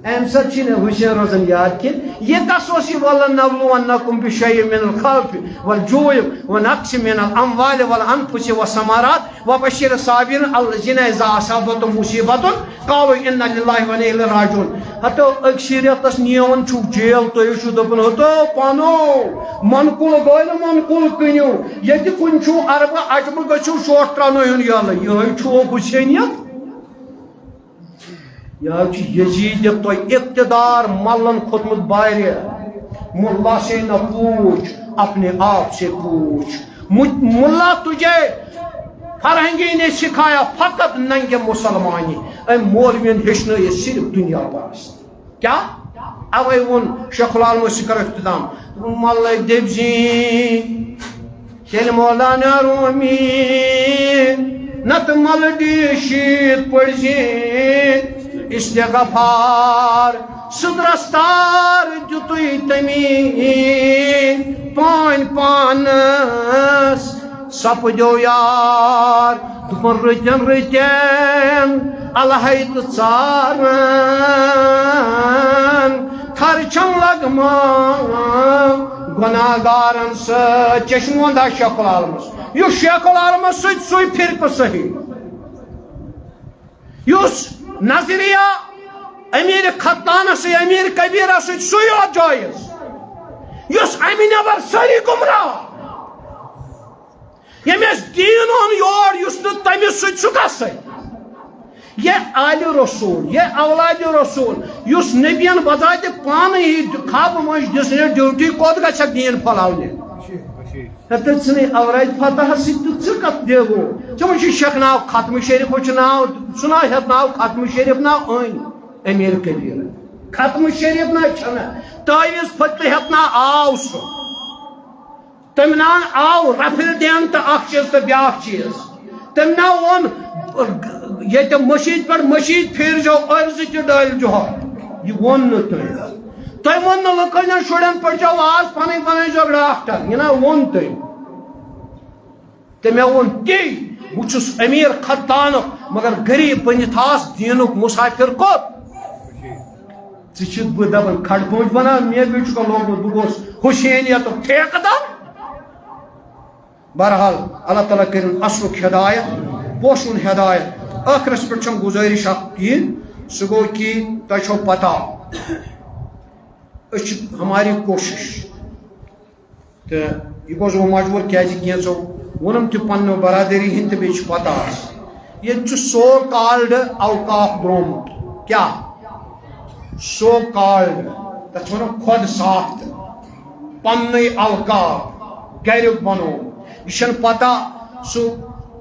ام سات حسین روزان یاد کہ یہ کس وَلَنَبْلُوَنَّكُمْ بِشَيْءٍ مِّنَ الْخَوْفِ وَالْجُوعِ وَنَقْصٍ مِّنَ الْأَمْوَالِ وَالْأَنفُسِ وَالثَّمَرَاتِ وَبَشِّرِ الصَّابِرِينَ الَّذِينَ إِذَا أَصَابَتْهُم مُّصِيبَةٌ قَالُوا إِنَّا لِلَّهِ وَإِنَّا إِلَيْهِ راجعون ہتو اکثریتس نیون چھو جیل تو دپن ہتو پانو منقول گوئل منقول کنیو یہ کن چھو عرب عجب گچھو شوٹ ترانو یل یہ چھو حسینیت یزید تو اقتدار ملن کھوتمت بارے ملا سے نہ پوچھ اپنے آپ سے پوچھ ملا تجھے فرہنگی نے سکھایا فقط ننگے مسلمانی اے مولوین ہشن یہ صرف دنیا پرست کیا اوے ون شیخ العالم سکر اختتام ملک دبزین چل مولانا رومی نت ملڈی شید پڑزین استغفار سدرستار جتوی تمین پان پانس سپ جو یار دپن رتن رتن الہیت ژارن خرچن لگمان گناہگارن ست چشموندا شیخ العالمس یہ شیخ العالمس ست سوی فرقہ صحیح یس نظریہ امیر خطانہ سے امیر کبیرہ سے سوی جائز یس امی نبر ساری گمراہ یمیس دین ہون یور یس نو تمیس سوی سکا سے یہ آل رسول یہ اولاد رسول یس نبیان بذات پانے ہی خواب مجھ دسنے ڈیوٹی کود گا چک دین پھلاونے تتسنی اورائد فتح سیدھ ژکت دیو چمچ شک ناو ختم شریف وچ ناو سنا ہت ناو ختم شریف ناو این امیر کبیر ختم شریف نا چھنا تاویز فتح ہت نا آو سو تمنان آو رفل دین تا اخ چیز تا بیاخ چیز تمنا ون یہ تو مشید پر مشید پھر جو عرض کی ڈال جو یہ ون تھی ون لکن شرین پہ جاؤ آج پن پن جگڑا اختر یہ نا ون تو مے ون تی بہس امیر خطان مگر غریب بنت آس دینک مسافر کت ثت دپان کھڑ پونچ بنا مے بھی چکا لوگمت بہ گوس حسینیت ٹھیکہ دار بہرحال اللہ تعالیٰ کرن اصل ہدایت پوشن ہدایت آخرس پہ گزارش کی سہ گو کہ تہ پتہ ہماری کوشش تو یہ گوس بہ مجبور کیچو ونم تہ پنو برادری ہند تو بیچ پتہ یہ سو کالڈ اوقاف درامت کیا سو کالڈ تک خود ساخت پن اوقاف گرک بنو یہ پتہ سہ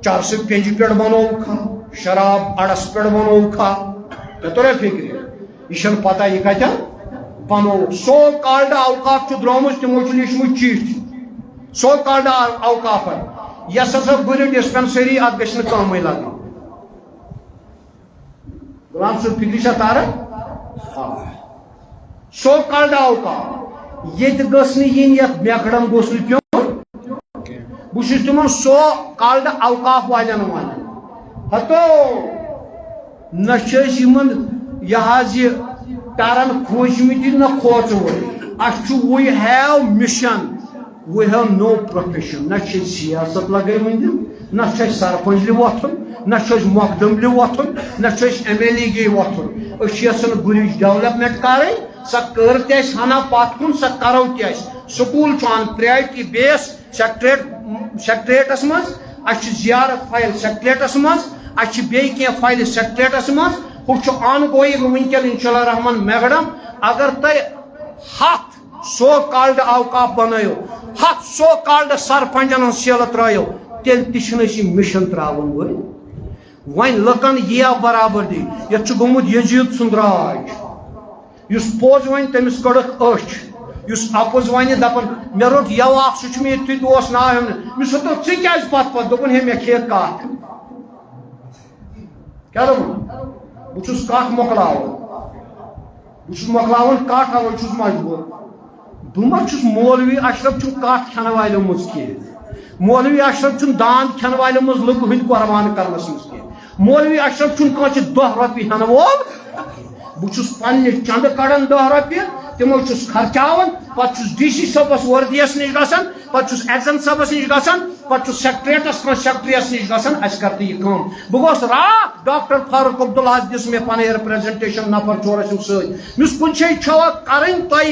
چرس پینج پہ بنو کھا شراب اڑس پہ بنو کھا ترے فکر یہ پتہ یہ کتن بنو سو کالڈ اوقاف درامت تمو لیچمت چیٹھ سو کالڈ اوقاف یس ہسا بر ڈسپینسری ات گھس کم لگن غلام صاحب فکر تارا سو کالڈ اوقاف یہ گھس ین یت میکڑم گوس پیون بہس تمن سو کالڈ اوقاف والن ون ہتو نمن یہ کران کھوجمت نہ کھوچو اس we have mission we have no profession نہ سیاست لگے نہ سرپنچ وتھن نہ مقدم وتھن نہ ایم ایل اے گی وتھن یژھان گرچ ڈیولپمنٹ کریں سا کر ہنا پت کن سا کرو تہ سکول آن پریارٹی بیس سیکٹریٹس مز اچھ زیارت فائل سیکٹریٹس مز اچھ بی کی فائل سیکٹریٹس مز وہ آن گوئنگ ونکن انشاء اللہ رحمان میڈم اگر تہ 100 کالڈ اوقاف بنو 100 کالڈ سرپنچن سیل ترو تیل تہ مشن تراون ون لکن یہ برابردی یہ گومت یزید سند راج اس پوز ون تمس کڑک اچھ اس اپز ون دپان مے روٹ یو اخ سہ مے یتھی دوس نا مس تو ثہ پت پت دپن ہے مے کھیت کات کیا دپن بہس کت مکلاون بہس مکلاون کت اوے چھس مجبور بہ ما چھس مولوی اشرف چھ کت کھین والو مز کی مولوی اشرف چھ دان کھین والے مز لوگ ہند قربان کرنس مز کی مولوی اشرف چھ کانچہ 10 رۄپیہِ ہن وول بہٕ پنہ چند کڑان 10 رۄپیہِ تمو خرچاون پتہ ڈی سی صٲبس وردیس نش گژھان پتہ ایگزام صٲبس نش گژھان پتہ سیکٹریٹس سیکٹریس نش گژھان اس کر یہ کام بہ گوس رات ڈاکٹر فاروق عبداللہ دس مے پن رپریزنٹیشن نفر ژور ست مس کن جائے چھوا کریں تہ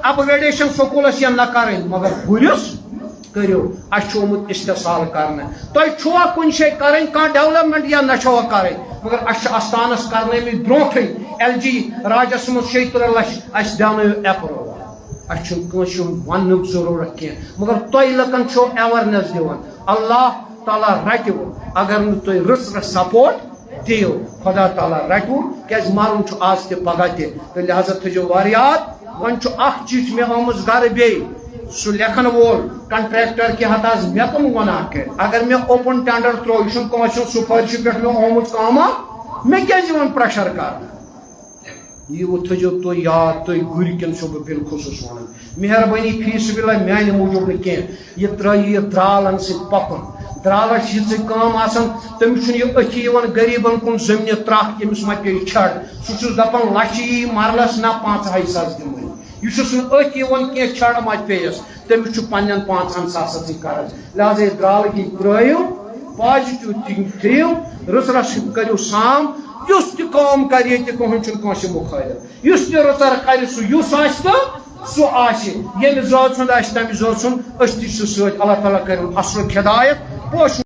اپ گریڈیشن سکولس یا نہ کریں مگر گرس کرو اس آمت استحصال کرنے تہ چھوا کن جائے کریں کھانا ڈیولپمنٹ یا نہ چھوا کریں مگر اس استانس کرنے میں برونٹھے ایل جی راجس مز 76 لچھ اس دن اپروول اس ون ضرورت کی مگر تہ لکن چھو اویرنیس دِوان اللہ تعالیٰ رٹو اگر نہ تھی رٕژ رٕژ سپورٹ دیو خدا تعالیٰ رٹو کیاز مارن چھ آز تہ پگہ تہ لہذا تھجو واریات ون چھ اخ چیز مے آمٕژ گھر بیٚیہِ سُہ لیکھن وول کنٹریکٹر کہ ہت آز مے کم گناہ کر اگر مے اوپن ٹینڈر ترو یہ کٲنٛسہِ ہُنٛد سُفٲرشہِ پٮ۪ٹھ مے آمُت کاما مے کیازِ یِوان پریشر کرنہٕ یہ تھجو تھی یاد تھی گر کن بہ بالخصوص ون مہربانی فی سبیل اللہ میانہ موجود نا کی یہ ترٛٲیِو یہ درالن ست پکن درالس یہ کام آسان تمس یہ اتھی غریبن کن زمین ترٛکھ یمس ما پے چھڑ سہ دپان لچھ یی مرلس نہ 5 ساس دمے یہ اتھی کی چھڑ ما پیس تمس پنن 5 ساسن قرض لہذا یہ درال کی ترٛٲیِو پازٹو تھنک تھیو رٕژ رٕژ کٔرِو سام یُس تہِ کٲم کر یہ کٕہٕنۍ چھُنہٕ کٲنٛسہِ مُخٲلِف یُس تہِ رٕژر کرِ سُہ یُس آسہِ تہٕ سُہ آسہِ ییٚمہِ ذات سُنٛد آسہِ تمہِ ذات سُنٛد أسۍ تہِ چھِ سۭتۍ اللہ تعالیٰ کٔرِن اصل ہدایت پوش